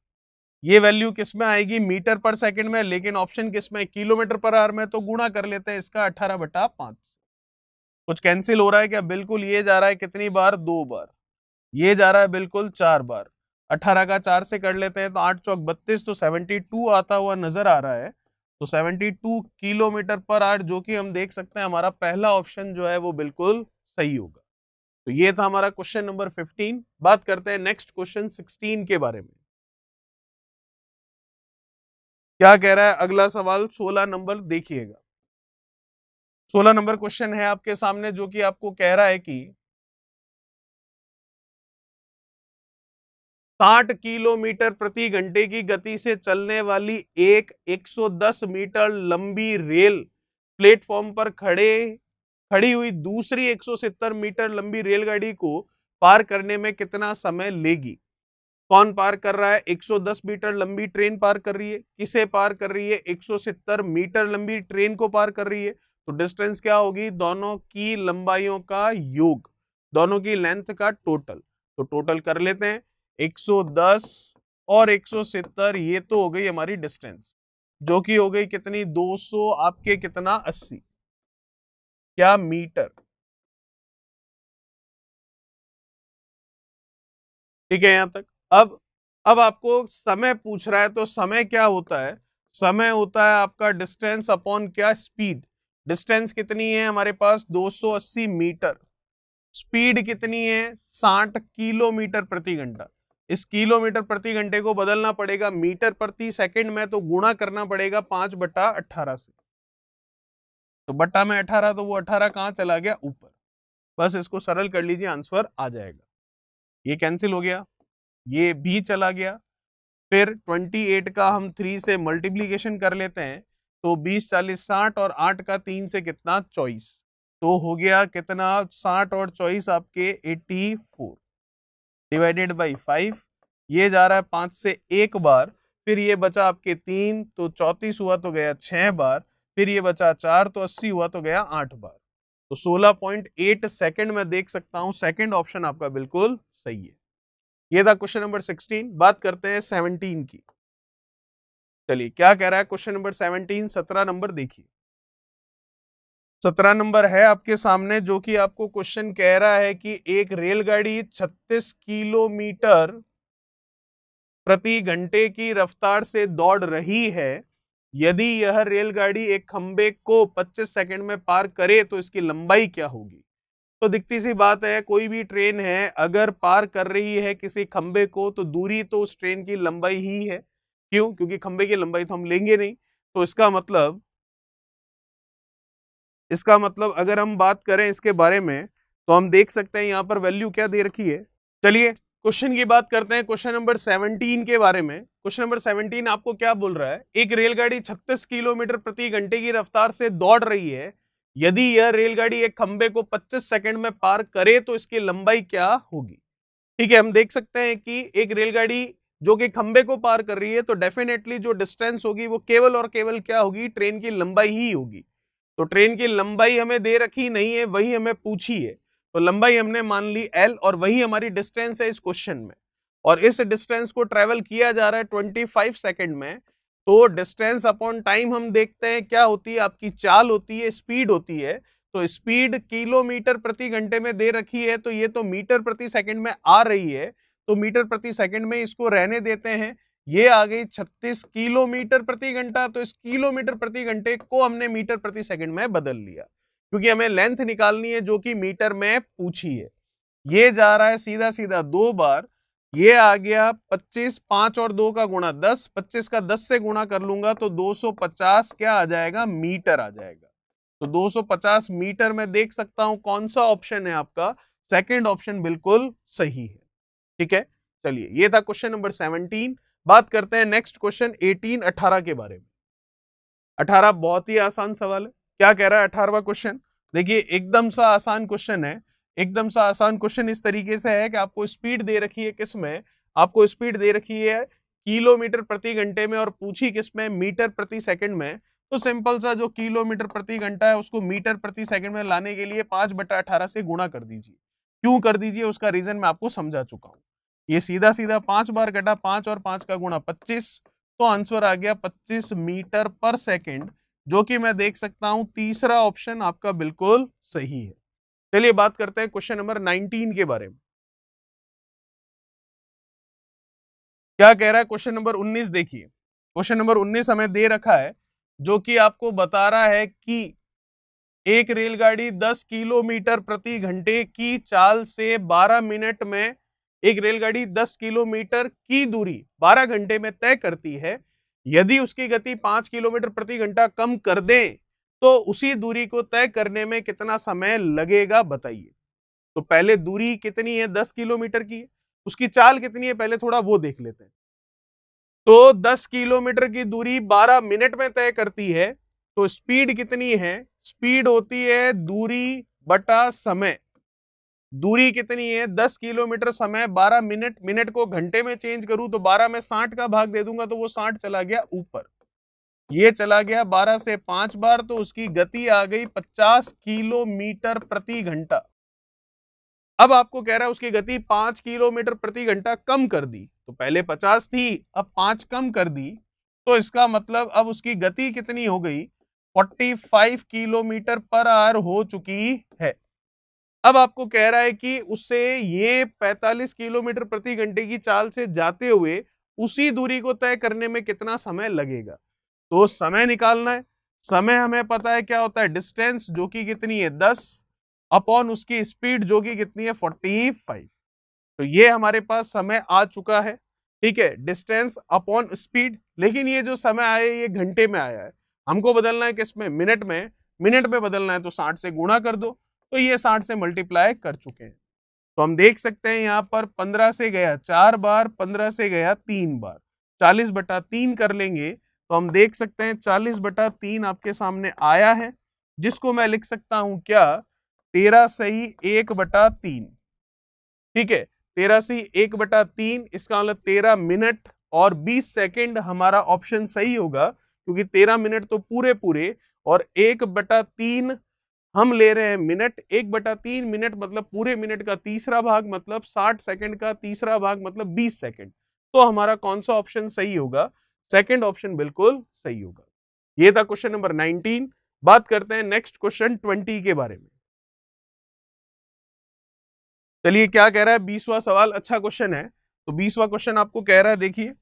Speaker 1: ये वैल्यू किसमें आएगी, मीटर पर सेकंड में, लेकिन ऑप्शन किसमें, किलोमीटर पर आवर में, तो गुणा कर लेते हैं इसका 18 बटा 5। कुछ कैंसिल हो रहा है क्या, बिल्कुल। ये जा रहा है कितनी बार, 2 बार, ये जा रहा है बिल्कुल 4 बार। 18 का 4 से कर लेते हैं तो 8 चौक 32, तो 72 आता हुआ नजर आ रहा है। तो 72 किलोमीटर पर आवर, जो कि हम देख सकते हैं हमारा पहला ऑप्शन जो है वो बिल्कुल सही होगा। तो ये था हमारा क्वेश्चन नंबर 15। बात करते हैं नेक्स्ट क्वेश्चन 16 के बारे में। क्या कह रहा है अगला सवाल, 16 नंबर देखिएगा। 16 नंबर क्वेश्चन है आपके सामने, जो कि आपको कह रहा है कि 60 किलोमीटर प्रति घंटे की गति से चलने वाली एक 110 मीटर लंबी रेल प्लेटफॉर्म पर खड़ी हुई दूसरी 170 मीटर लंबी रेलगाड़ी को पार करने में कितना समय लेगी। कौन पार कर रहा है, 110 मीटर लंबी ट्रेन पार कर रही है, किसे पार कर रही है, 170 मीटर लंबी ट्रेन को पार कर रही है। तो डिस्टेंस क्या होगी, दोनों की लंबाइयों का योग, दोनों की लेंथ का टोटल। तो टोटल कर लेते हैं, 110 और 170, ये तो हो गई हमारी डिस्टेंस, जो कि हो गई कितनी, 200 आपके कितना 80 क्या मीटर। ठीक है यहां तक। अब आपको समय पूछ रहा है, तो समय क्या होता है, समय होता है आपका डिस्टेंस अपॉन क्या, स्पीड। डिस्टेंस कितनी है हमारे पास, 280 मीटर, स्पीड कितनी है, 60 किलोमीटर प्रति घंटा। इस किलोमीटर प्रति घंटे को बदलना पड़ेगा मीटर प्रति सेकंड में, तो गुणा करना पड़ेगा 5 बटा 18 से। तो बट्टा में 18, तो वो 18 कहां चला गया, ऊपर। बस इसको सरल कर लीजिए, आंसर आ जाएगा। ये कैंसिल हो गया, ये भी चला गया। फिर 28 का हम 3 से मल्टीप्लीकेशन कर लेते हैं, तो 20 40 60, और 8 का 3 से कितना 24। तो हो गया कितना, 60 और 24 आपके 84 डिवाइडेड बाई 5। ये जा रहा है 5 से एक बार, फिर ये बचा आपके 3 तो 34 हुआ तो गया 6 बार, फिर ये बचा 4 तो 80 हुआ तो गया 8 बार। तो 16.8 सेकंड में देख सकता हूं, सेकंड ऑप्शन आपका बिल्कुल सही है। ये था क्वेश्चन नंबर 16। बात करते हैं 17 की। चलिए क्या कह रहा है क्वेश्चन नंबर 17। 17 नंबर देखिए, 17 नंबर है आपके सामने, जो कि आपको क्वेश्चन कह रहा है कि एक रेलगाड़ी 36 किलोमीटर प्रति घंटे की रफ्तार से दौड़ रही है। यदि यह रेलगाड़ी एक खंबे को 25 सेकंड में पार करे तो इसकी लंबाई क्या होगी। तो दिखती सी बात है, कोई भी ट्रेन है अगर पार कर रही है किसी खंबे को तो दूरी तो उस ट्रेन की लंबाई ही है। क्यों? क्योंकि खंबे की लंबाई तो हम लेंगे नहीं। तो इसका मतलब अगर हम बात करें इसके बारे में तो हम देख सकते हैं यहां पर वैल्यू क्या दे रखी है। चलिए क्वेश्चन की बात करते हैं, क्वेश्चन नंबर 17 के बारे में। क्वेश्चन नंबर 17 आपको क्या बोल रहा है, एक रेलगाड़ी 36 किलोमीटर प्रति घंटे की रफ्तार से दौड़ रही है। यदि यह रेलगाड़ी एक खंबे को 25 सेकंड में पार करे तो इसकी लंबाई क्या होगी। ठीक है, हम देख सकते हैं कि एक रेलगाड़ी जो कि खंबे को पार कर रही है तो डेफिनेटली जो डिस्टेंस होगी वो केवल और केवल क्या होगी, ट्रेन की लंबाई ही होगी। तो ट्रेन की लंबाई हमें दे रखी नहीं है, वही हमें पूछी है। तो लंबाई हमने मान ली L और वही हमारी डिस्टेंस है इस क्वेश्चन में। और इस डिस्टेंस को ट्रेवल किया जा रहा है 25 सेकंड में। तो डिस्टेंस अपॉन टाइम हम देखते हैं क्या होती है, आपकी चाल होती है, स्पीड होती है। तो स्पीड किलोमीटर प्रति घंटे में दे रखी है, तो ये तो मीटर प्रति सेकंड में आ रही है। तो मीटर प्रति सेकंड में इसको रहने देते हैं। ये आ गई 36 किलोमीटर प्रति घंटा। तो इस किलोमीटर प्रति घंटे को हमने मीटर प्रति सेकंड में बदल लिया, क्योंकि हमें लेंथ निकालनी है जो कि मीटर में पूछी है। ये जा रहा है सीधा सीधा 2 बार, ये आ गया 25, 5 और 2 का गुणा 10, 25 का 10 से गुणा कर लूंगा तो 250 क्या आ जाएगा, मीटर आ जाएगा। तो 250 मीटर में देख सकता हूं कौन सा ऑप्शन है आपका, सेकंड ऑप्शन बिल्कुल सही है। ठीक है, चलिए ये था क्वेश्चन नंबर 17। बात करते हैं नेक्स्ट क्वेश्चन 18, 18 के बारे में। 18 बहुत ही आसान सवाल है। क्या कह रहा है 18वां क्वेश्चन, देखिए एकदम सा आसान क्वेश्चन है। एकदम सा आसान क्वेश्चन इस तरीके से है कि आपको स्पीड दे रखी है किसमें, आपको स्पीड दे रखी है किलोमीटर प्रति घंटे में और पूछी किसमें, मीटर प्रति सेकंड में। तो सिंपल सा जो किलोमीटर प्रति घंटा है उसको मीटर प्रति सेकंड में लाने के लिए 5/18 से गुणा कर दीजिए। क्यों कर दीजिए उसका रीजन मैं आपको समझा चुका हूं। ये सीधा सीधा 5 बार कटा, 5 और 5 का गुणा 25, तो आंसर आ गया 25 मीटर पर सेकंड, जो कि मैं देख सकता हूं तीसरा ऑप्शन आपका बिल्कुल सही है। चलिए बात करते हैं क्वेश्चन नंबर 19 के बारे में। क्या कह रहा है क्वेश्चन नंबर 19 देखिए। क्वेश्चन नंबर 19 हमें दे रखा है, जो कि आपको बता रहा है कि एक रेलगाड़ी 10 किलोमीटर प्रति घंटे की चाल से 12 मिनट में, एक रेलगाड़ी 10 किलोमीटर की दूरी 12 घंटे में तय करती है। यदि उसकी गति 5 किलोमीटर प्रति घंटा कम कर दें तो उसी दूरी को तय करने में कितना समय लगेगा बताइए। तो पहले दूरी कितनी है, 10 किलोमीटर की है, उसकी चाल कितनी है पहले थोड़ा वो देख लेते हैं। तो 10 किलोमीटर की दूरी 12 मिनट में तय करती है, तो स्पीड कितनी है, स्पीड होती है दूरी बटा समय। दूरी कितनी है 10 किलोमीटर, समय 12 मिनट, मिनट को घंटे में चेंज करूं तो 12 में 60 का भाग दे दूंगा तो वो 60 चला गया ऊपर, ये चला गया 12 से 5 बार, तो उसकी गति आ गई 50 किलोमीटर प्रति घंटा। अब आपको कह रहा है उसकी गति 5 किलोमीटर प्रति घंटा कम कर दी, तो पहले 50 थी अब 5 कम कर दी, तो इसका मतलब अब उसकी गति कितनी हो गई, 45 किलोमीटर पर आवर हो चुकी है। अब आपको कह रहा है कि उससे ये 45 किलोमीटर प्रति घंटे की चाल से जाते हुए उसी दूरी को तय करने में कितना समय लगेगा। तो समय निकालना है। समय हमें पता है क्या होता है, डिस्टेंस जो कि कितनी है 10 अपॉन उसकी स्पीड जो कि कितनी है 45। तो ये हमारे पास समय आ चुका है। ठीक है, डिस्टेंस अपॉन स्पीड, लेकिन ये जो समय आया है ये घंटे में आया है, हमको बदलना है किसमें, मिनट में। मिनट में बदलना है तो 60 से गुणा कर दो, तो ये 60 से मल्टीप्लाई कर चुके हैं। तो हम देख सकते हैं यहाँ पर 15 से गया 4 बार, 15 से गया 3 बार, 40/3 कर लेंगे तो हम देख सकते हैं 40/3 आपके सामने आया है। जिसको मैं लिख सकता हूं क्या, 13/1/3। ठीक है, 13/1/3, इसका मतलब 13 मिनट और 20 सेकंड हमारा ऑप्शन सही होगा, क्योंकि 13 मिनट तो पूरे पूरे, और 1/3 हम ले रहे हैं मिनट। 1/3 मिनट मतलब पूरे मिनट का तीसरा भाग, मतलब 60 सेकंड का तीसरा भाग, मतलब 20 सेकंड। तो हमारा कौन सा ऑप्शन सही होगा, सेकंड ऑप्शन बिल्कुल सही होगा। ये था क्वेश्चन नंबर 19। बात करते हैं नेक्स्ट क्वेश्चन 20 के बारे में। चलिए क्या कह रहा है 20वां सवाल, अच्छा क्वेश्चन है। तो 20वां क्वेश्चन आपको कह रहा है, देखिए,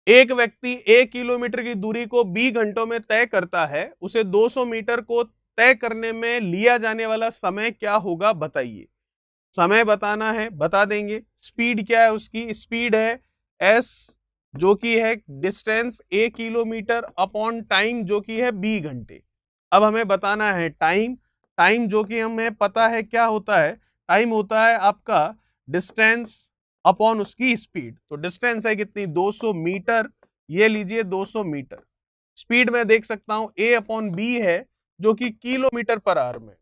Speaker 1: एक व्यक्ति 1 किलोमीटर की दूरी को 20 घंटों में तय करता है, उसे 200 मीटर को तय करने में लिया जाने वाला समय क्या होगा बताइए। समय बताना है, बता देंगे। स्पीड क्या है, उसकी स्पीड है एस, जो कि है डिस्टेंस 1 किलोमीटर अपॉन टाइम, जो कि है 20 घंटे। अब हमें बताना है टाइम। टाइम जो कि हमें पता है क्या होता है, टाइम होता है आपका डिस्टेंस अपॉन उसकी स्पीड। तो डिस्टेंस है कितनी, 200 मीटर। ये लीजिए 200 मीटर। स्पीड में देख सकता हूं ए अपॉन बी है, जो कि किलोमीटर पर आवर में,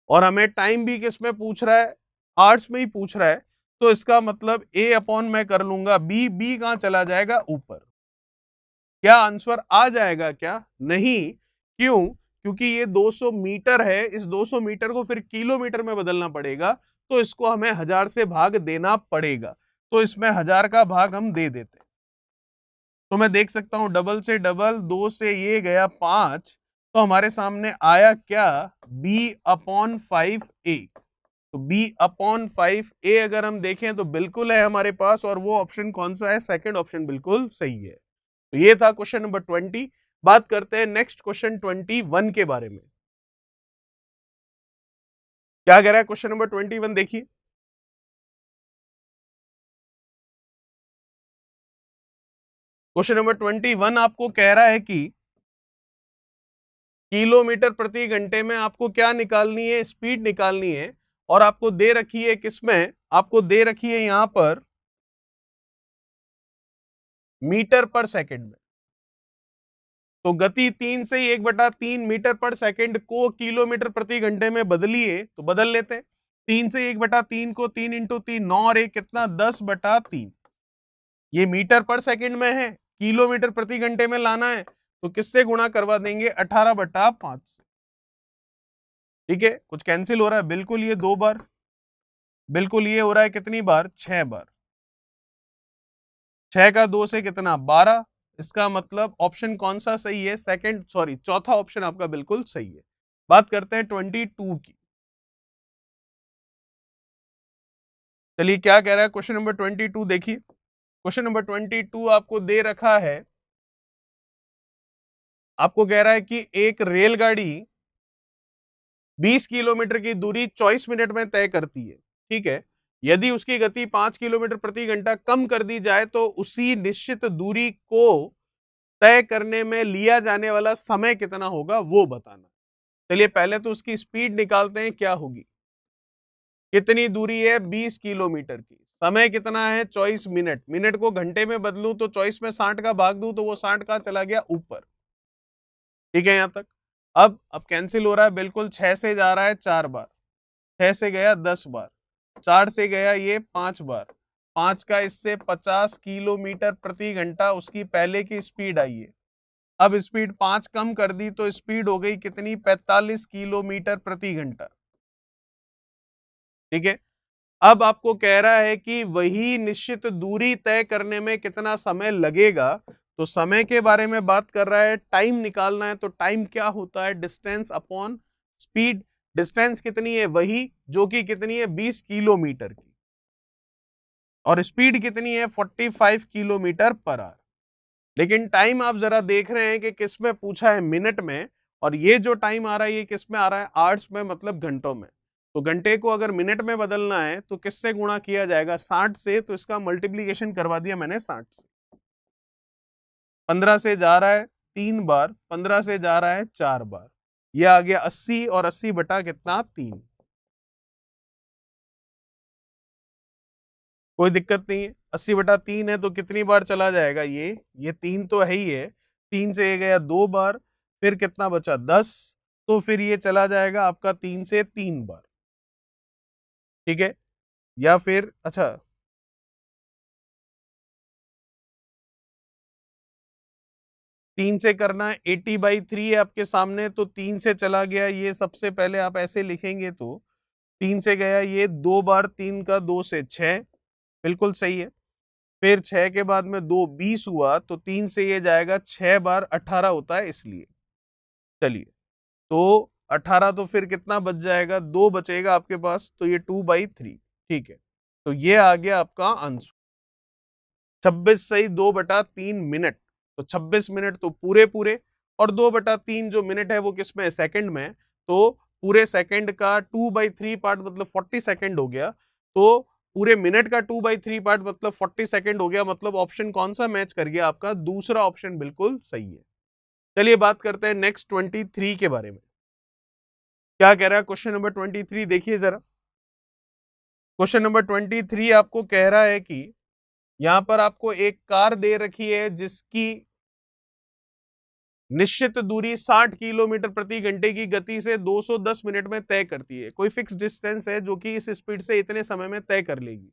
Speaker 1: और हमें टाइम भी किस में पूछ रहा है, आवर्स में ही पूछ रहा है। तो इसका मतलब ए अपॉन मैं कर लूंगा बी, बी कहां चला जाएगा, ऊपर। क्या आंसर आ जाएगा क्या, नहीं। क्यों, क्योंकि ये 200 मीटर है, इस 200 मीटर को फिर किलोमीटर में बदलना पड़ेगा, तो इसको हमें 1000 से भाग देना पड़ेगा। तो इसमें 1000 का भाग हम दे देते। तो मैं देख सकता हूं डबल से डबल, 2 से ये गया 5, तो हमारे सामने आया क्या, b/5a। तो b/5a अगर हम देखें तो बिल्कुल है हमारे पास, और वो ऑप्शन कौन सा है, सेकंड ऑप्शन बिल्कुल सही है। तो ये था क्वेश्चन नंबर 20। बात करते हैं नेक्स्ट क्वेश्चन 21 के बारे में। क्या कह रहा है क्वेश्चन नंबर 21, देखिए। क्वेश्चन नंबर 21 आपको कह रहा है कि किलोमीटर प्रति घंटे में आपको क्या निकालनी है, स्पीड निकालनी है। और आपको दे रखी है किसमें, आपको दे रखी है यहां पर मीटर पर सेकंड में। तो गति 3 से 1/3 मीटर पर सेकंड को किलोमीटर प्रति घंटे में बदलिए, तो बदल लेते हैं। 3 से 1/3 को 3 इंटू 3, 9 और 1 कितना, 10/3। ये मीटर पर सेकंड में है, किलोमीटर प्रति घंटे में लाना है, तो किससे गुणा करवा देंगे, 18/5 से। ठीक है, कुछ कैंसिल हो रहा है, बिल्कुल ये 2 बार, बिल्कुल ये हो रहा है कितनी बार, 6 बार। 6 का 2 से कितना, 12। इसका मतलब ऑप्शन कौन सा सही है, सेकंड, सॉरी चौथा ऑप्शन आपका बिल्कुल सही है। बात करते हैं 22 की। चलिए क्या कह रहा है क्वेश्चन नंबर 22, देखिए। क्वेश्चन नंबर 22 आपको दे रखा है, आपको कह रहा है कि एक रेलगाड़ी 20 किलोमीटर की दूरी 24 मिनट में तय करती है। ठीक है, यदि उसकी गति 5 किलोमीटर प्रति घंटा कम कर दी जाए तो उसी निश्चित दूरी को तय करने में लिया जाने वाला समय कितना होगा, वो बताना। चलिए पहले तो उसकी स्पीड निकालते हैं, क्या होगी, कितनी दूरी है, 20 किलोमीटर की, समय कितना है, 24 मिनट। मिनट को घंटे में बदलूं तो 24 में 60 का भाग दूं, तो वो 60 का चला गया ऊपर। ठीक है यहां तक। अब कैंसिल हो रहा है, बिल्कुल 6 से जा रहा है 4 बार, 6 से गया 10 बार, 4 से गया ये 5 बार, 5 का इससे 50 किलोमीटर प्रति घंटा उसकी पहले की स्पीड आई है। अब स्पीड 5 कम कर दी तो स्पीड हो गई कितनी, 45 किलोमीटर प्रति घंटा। ठीक है, अब आपको कह रहा है कि वही निश्चित दूरी तय करने में कितना समय लगेगा। तो समय के बारे में बात कर रहा है, टाइम निकालना है, तो टाइम क्या होता है, डिस्टेंस अपॉन स्पीड। डिस्टेंस कितनी है, वही जो कि कितनी है, 20 किलोमीटर की, और स्पीड कितनी है, 45 किलोमीटर पर आवर। लेकिन टाइम आप जरा देख रहे हैं कि किस में पूछा है, मिनट में, और ये जो टाइम आ रहा है ये किस में आ रहा है, आवर्स में, मतलब घंटों में। तो घंटे को अगर मिनट में बदलना है तो किससे गुणा किया जाएगा, 60 से। तो इसका मल्टीप्लीकेशन करवा दिया मैंने 60 से। 15 से जा रहा है 3 बार, 15 से जा रहा है 4 बार, यह आ गया 80, और 80 बटा कितना, 3। कोई दिक्कत नहीं है, 80/3 है तो कितनी बार चला जाएगा, ये 3 तो है ही है, 3 से ये गया 2 बार, फिर कितना बचा 10, तो फिर ये चला जाएगा आपका 3 से 3 बार, ठीक है। या फिर अच्छा, 3 से करना है, 80/3 है आपके सामने, तो 3 से चला गया ये, सबसे पहले आप ऐसे लिखेंगे तो 3 से गया ये 2 बार, 3 का 2 से 6, बिल्कुल सही है। फिर 6 के बाद में 2 20 हुआ, तो 3 से ये जाएगा 6 बार 18 होता है इसलिए। चलिए, तो 18, तो फिर कितना बच जाएगा, 2 बचेगा आपके पास, तो ये 2/3, ठीक है। तो ये आ गया आपका आंसर 26 सही 2/3 मिनट। तो 26 मिनट तो पूरे पूरे, और 2/3 जो मिनट है वो किस में, सेकंड में, तो पूरे सेकंड का 2/3 पार्ट मतलब 40 सेकंड हो गया। तो पूरे मिनट का 2/3 पार्ट मतलब 40 सेकंड हो गया, मतलब ऑप्शन कौन सा मैच कर गया आपका, दूसरा ऑप्शन बिल्कुल सही है। चलिए बात करते हैं नेक्स्ट 23 के बारे में। क्या कह रहा है क्वेश्चन नंबर 23, देखिए जरा। क्वेश्चन नंबर 23 आपको कह रहा है कि यहां पर आपको एक कार दे रखी है जिसकी निश्चित दूरी 60 किलोमीटर प्रति घंटे की गति से 210 मिनट में तय करती है। कोई फिक्स डिस्टेंस है जो कि इस स्पीड से इतने समय में तय कर लेगी।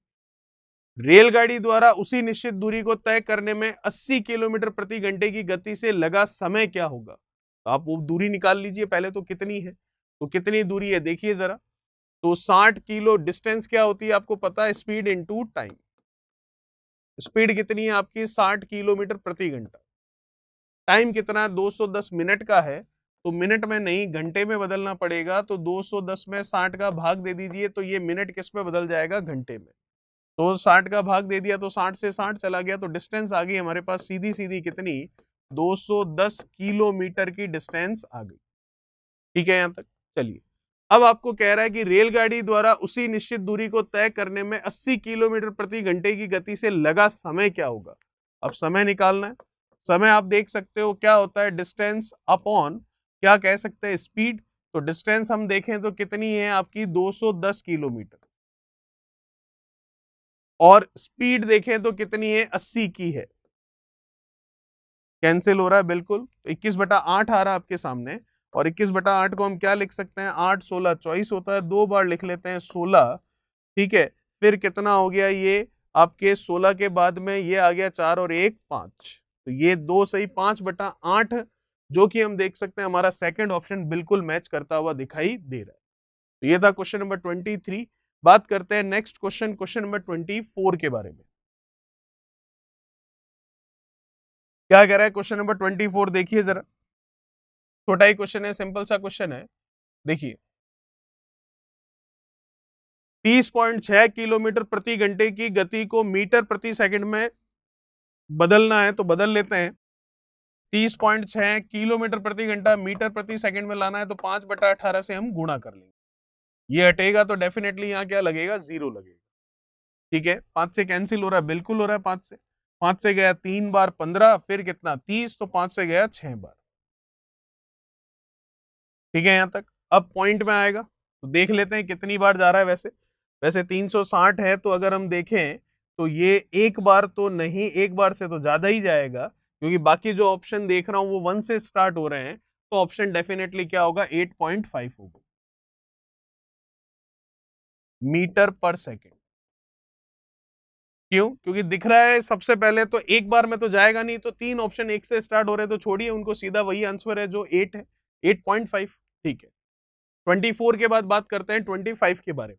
Speaker 1: रेलगाड़ी द्वारा उसी निश्चित दूरी को तय करने में 80 किलोमीटर प्रति घंटे की गति से लगा समय क्या होगा। तो आप वो दूरी निकाल लीजिए पहले, तो कितनी है, तो कितनी दूरी है देखिए जरा। तो 60 किलो, डिस्टेंस क्या होती है आपको पता है, स्पीड इनटू टाइम। स्पीड कितनी है आपकी, 60 किलोमीटर प्रति घंटा। टाइम कितना है, 210 मिनट का है, तो मिनट में नहीं घंटे में बदलना पड़ेगा। तो 210 में 60 का भाग दे दीजिए, तो ये मिनट किस में बदल जाएगा, घंटे में। तो 60 का भाग दे दिया तो 60 से 60 चला गया, तो डिस्टेंस आ गई हमारे पास सीधी सीधी कितनी, 210 किलोमीटर की डिस्टेंस आ गई, ठीक है यहां तक। चलिए, अब आपको कह रहा है कि रेलगाड़ी द्वारा उसी निश्चित दूरी को तय करने में 80 किलोमीटर प्रति घंटे की गति से लगा समय क्या होगा। अब समय निकालना है। समय आप देख सकते हो क्या होता है, डिस्टेंस अपॉन क्या कह सकते हैं, स्पीड। तो डिस्टेंस हम देखें तो कितनी है आपकी, 210 किलोमीटर, और स्पीड देखें तो कितनी है, 80 की है। कैंसिल हो रहा है बिल्कुल, तो 21/8 आ रहा है आपके सामने। और 21/8 को हम क्या लिख सकते हैं, 8 16 24 होता है, 2 बार लिख लेते हैं 16, ठीक है। फिर कितना हो गया ये आपके 16 के बाद में ये आ गया 4 और 1 5, तो ये 2 सही 5/8, जो कि हम देख सकते हैं हमारा सेकंड ऑप्शन बिल्कुल मैच करता हुआ दिखाई दे रहा है। तो ये था क्वेश्चन नंबर 23। बात करते हैं नेक्स्ट क्वेश्चन, क्वेश्चन नंबर 24 के बारे में। क्या कह रहा है क्वेश्चन नंबर 24, देखिए जरा। छोटा ही क्वेश्चन है, सिंपल सा क्वेश्चन है, देखिए। 30.6 किलोमीटर प्रति घंटे की गति को मीटर प्रति सेकंड में बदलना है, तो बदल लेते हैं। 30.6 किलोमीटर प्रति घंटा मीटर प्रति सेकंड में लाना है, तो 5/18 से हम गुणा कर लेंगे। ये हटेगा तो डेफिनेटली यहाँ क्या लगेगा, 0 लगेगा, ठीक है। 5 से कैंसिल हो रहा है, बिल्कुल हो रहा है 5 से गया 3 बार 15, फिर कितना 30, तो 5 से गया 6 बार, ठीक है यहां तक। अब पॉइंट में आएगा तो देख लेते हैं कितनी बार जा रहा है। वैसे वैसे 360 है, तो अगर हम देखें तो ये एक बार तो नहीं, एक बार से तो ज्यादा ही जाएगा, क्योंकि बाकी जो ऑप्शन देख रहा हूं वो 1 से स्टार्ट हो रहे हैं। तो ऑप्शन डेफिनेटली क्या होगा, 8.5 होगा, मीटर पर सेकेंड। क्यों, क्योंकि दिख रहा है सबसे पहले तो एक बार में तो जाएगा नहीं, तो 3 ऑप्शन 1 से स्टार्ट हो रहे हैं, तो छोड़िए उनको, सीधा वही आंसर है जो 8 है, 8.5, ठीक है। 24 के बाद बात करते हैं 25 के बारे में।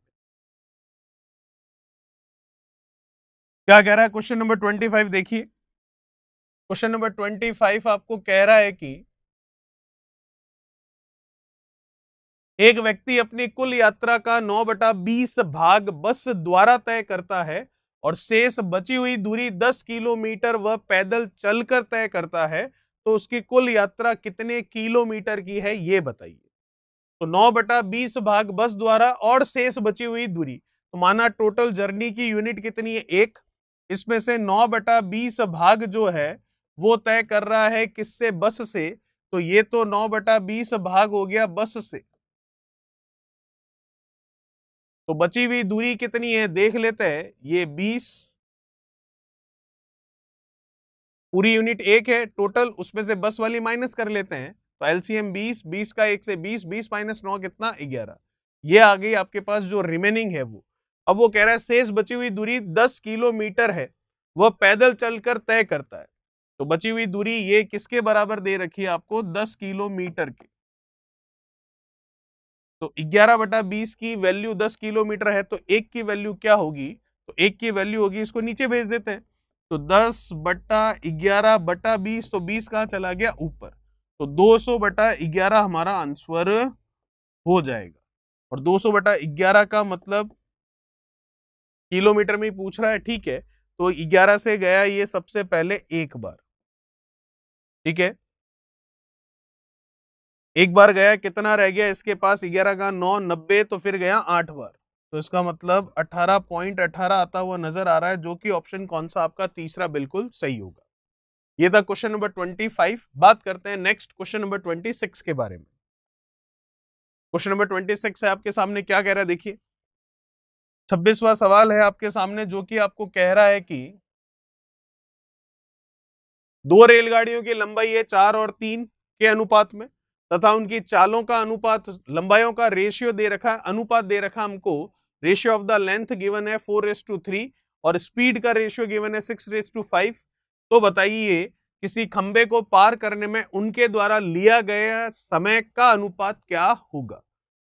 Speaker 1: क्या कह रहा है क्वेश्चन नंबर 25, देखिए। क्वेश्चन नंबर 25 आपको कह रहा है कि एक व्यक्ति अपनी कुल यात्रा का 9/20 भाग बस द्वारा तय करता है और शेष बची हुई दूरी 10 किलोमीटर वह पैदल चलकर तय करता है, तो उसकी कुल यात्रा कितने किलोमीटर की है ये बताइए। तो 9/20 भाग बस द्वारा और शेष बची हुई दूरी, तो माना टोटल जर्नी की यूनिट कितनी है, 1। इसमें से 9/20 भाग जो है वो तय कर रहा है किससे, बस से। तो ये तो 9/20 भाग हो गया बस से, तो बची हुई दूरी कितनी है देख लेते हैं, ये 20 पूरी यूनिट 1 है टोटल, उसमें से बस वाली माइनस कर लेते हैं, तो एलसीएम 20, 20 का 1 से 20, 20 माइनस 9 कितना 11। ये आ गई आपके पास जो रिमेनिंग है वो। अब वो कह रहा है शेष बची हुई दूरी 10 किलोमीटर है, वह पैदल चलकर तय करता है। तो बची हुई दूरी ये किसके बराबर दे रखी है आपको, 10 किलोमीटर के। तो 11/20 की वैल्यू 10 किलोमीटर है, तो 1 की वैल्यू क्या होगी, तो 1 की वैल्यू होगी, इसको नीचे भेज देते हैं, तो 10/11/20, तो 20 कहां चला गया ऊपर, तो 200/11 हमारा आंसर हो जाएगा। और 200/11 का मतलब किलोमीटर में ही पूछ रहा है, ठीक है, तो 11 से गया ये सबसे पहले एक बार, ठीक है, एक बार गया, कितना रह गया इसके पास, 11 का 9, 90, तो फिर गया 8 बार, तो इसका मतलब 18.18 आता हुआ नजर आ रहा है, जो कि ऑप्शन कौन सा आपका तीसरा बिल्कुल सही होगा। ये था क्वेश्चन नंबर 25। बात करते हैं नेक्स्ट क्वेश्चन नंबर 26 के बारे में। क्वेश्चन नंबर 26 है आपके सामने, क्या कह रहा है देखिए, 26वां सवाल है आपके सामने, जो कि आपको कह रहा है कि दो रेलगाड़ियों की लंबाई है 4 और 3 के अनुपात में, तथा उनकी चालों का अनुपात, लंबाइयों का रेशियो दे रखा है, अनुपात दे रखा हमको, ratio of the length given है 4:3 और स्पीड का रेशियो गिवन है 6:5। तो बताइए किसी खंबे को पार करने में उनके द्वारा लिया गया समय का अनुपात क्या होगा।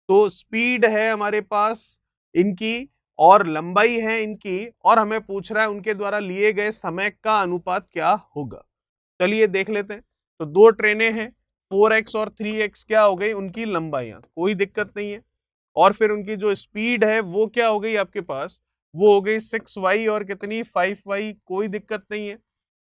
Speaker 1: तो स्पीड है हमारे पास इनकी और लंबाई है इनकी, और हमें पूछ रहा है उनके द्वारा लिए गए समय का अनुपात क्या होगा। चलिए देख लेते हैं। तो दो ट्रेनें हैं, 4x और 3x क्या हो गई उनकी लंबाइयां, कोई दिक्कत नहीं है, और फिर उनकी जो स्पीड है वो क्या हो गई आपके पास, वो हो गई 6y और कितनी 5y, कोई दिक्कत नहीं है।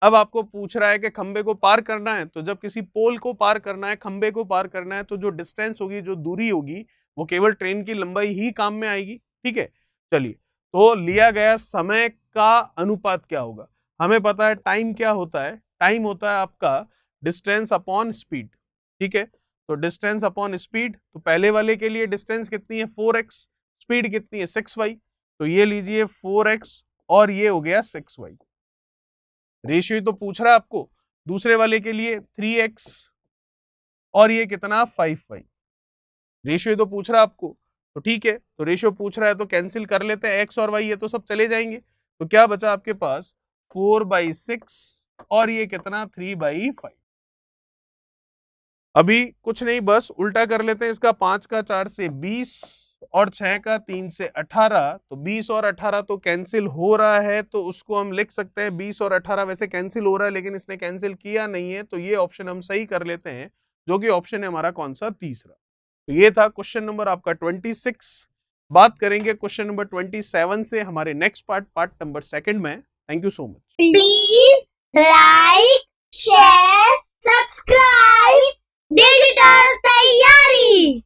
Speaker 1: अब आपको पूछ रहा है कि खंबे को पार करना है, तो जब किसी पोल को पार करना है, खंबे को पार करना है, तो जो डिस्टेंस होगी, जो दूरी होगी, वो केवल ट्रेन की लंबाई ही काम में आएगी, ठीक है। चलिए, तो लिया गया समय का अनुपात क्या होगा, हमें पता है टाइम क्या होता है, टाइम होता है आपका डिस्टेंस अपॉन स्पीड, ठीक है। तो डिस्टेंस अपॉन स्पीड, तो पहले वाले के लिए डिस्टेंस कितनी है 4x, स्पीड कितनी है 6y, तो ये लीजिए 4x और ये हो गया 6y। रेशियो तो पूछ रहा है आपको, दूसरे वाले के लिए 3x और ये कितना 5y, रेशियो तो पूछ रहा है आपको, तो ठीक है, तो रेशियो पूछ रहा है तो कैंसिल कर लेते हैं, x और y ये तो सब चले जाएंगे, तो क्या बचा आपके पास 4/6 और ये कितना 3/5। अभी कुछ नहीं, बस उल्टा कर लेते हैं इसका, 5 का 4 से 20 और 6 का 3 से 18, तो 20 और 18 तो कैंसिल हो रहा है, तो उसको हम लिख सकते हैं 20 और 18 वैसे कैंसिल हो रहा है, लेकिन इसने कैंसिल किया नहीं है, तो ये ऑप्शन हम सही कर लेते हैं, जो कि ऑप्शन है हमारा कौन सा तीसरा। तो ये था क्वेश्चन नंबर आपका 26। बात करेंगे क्वेश्चन नंबर 27 से हमारे नेक्स्ट पार्ट नंबर 2 में। Thank you so much.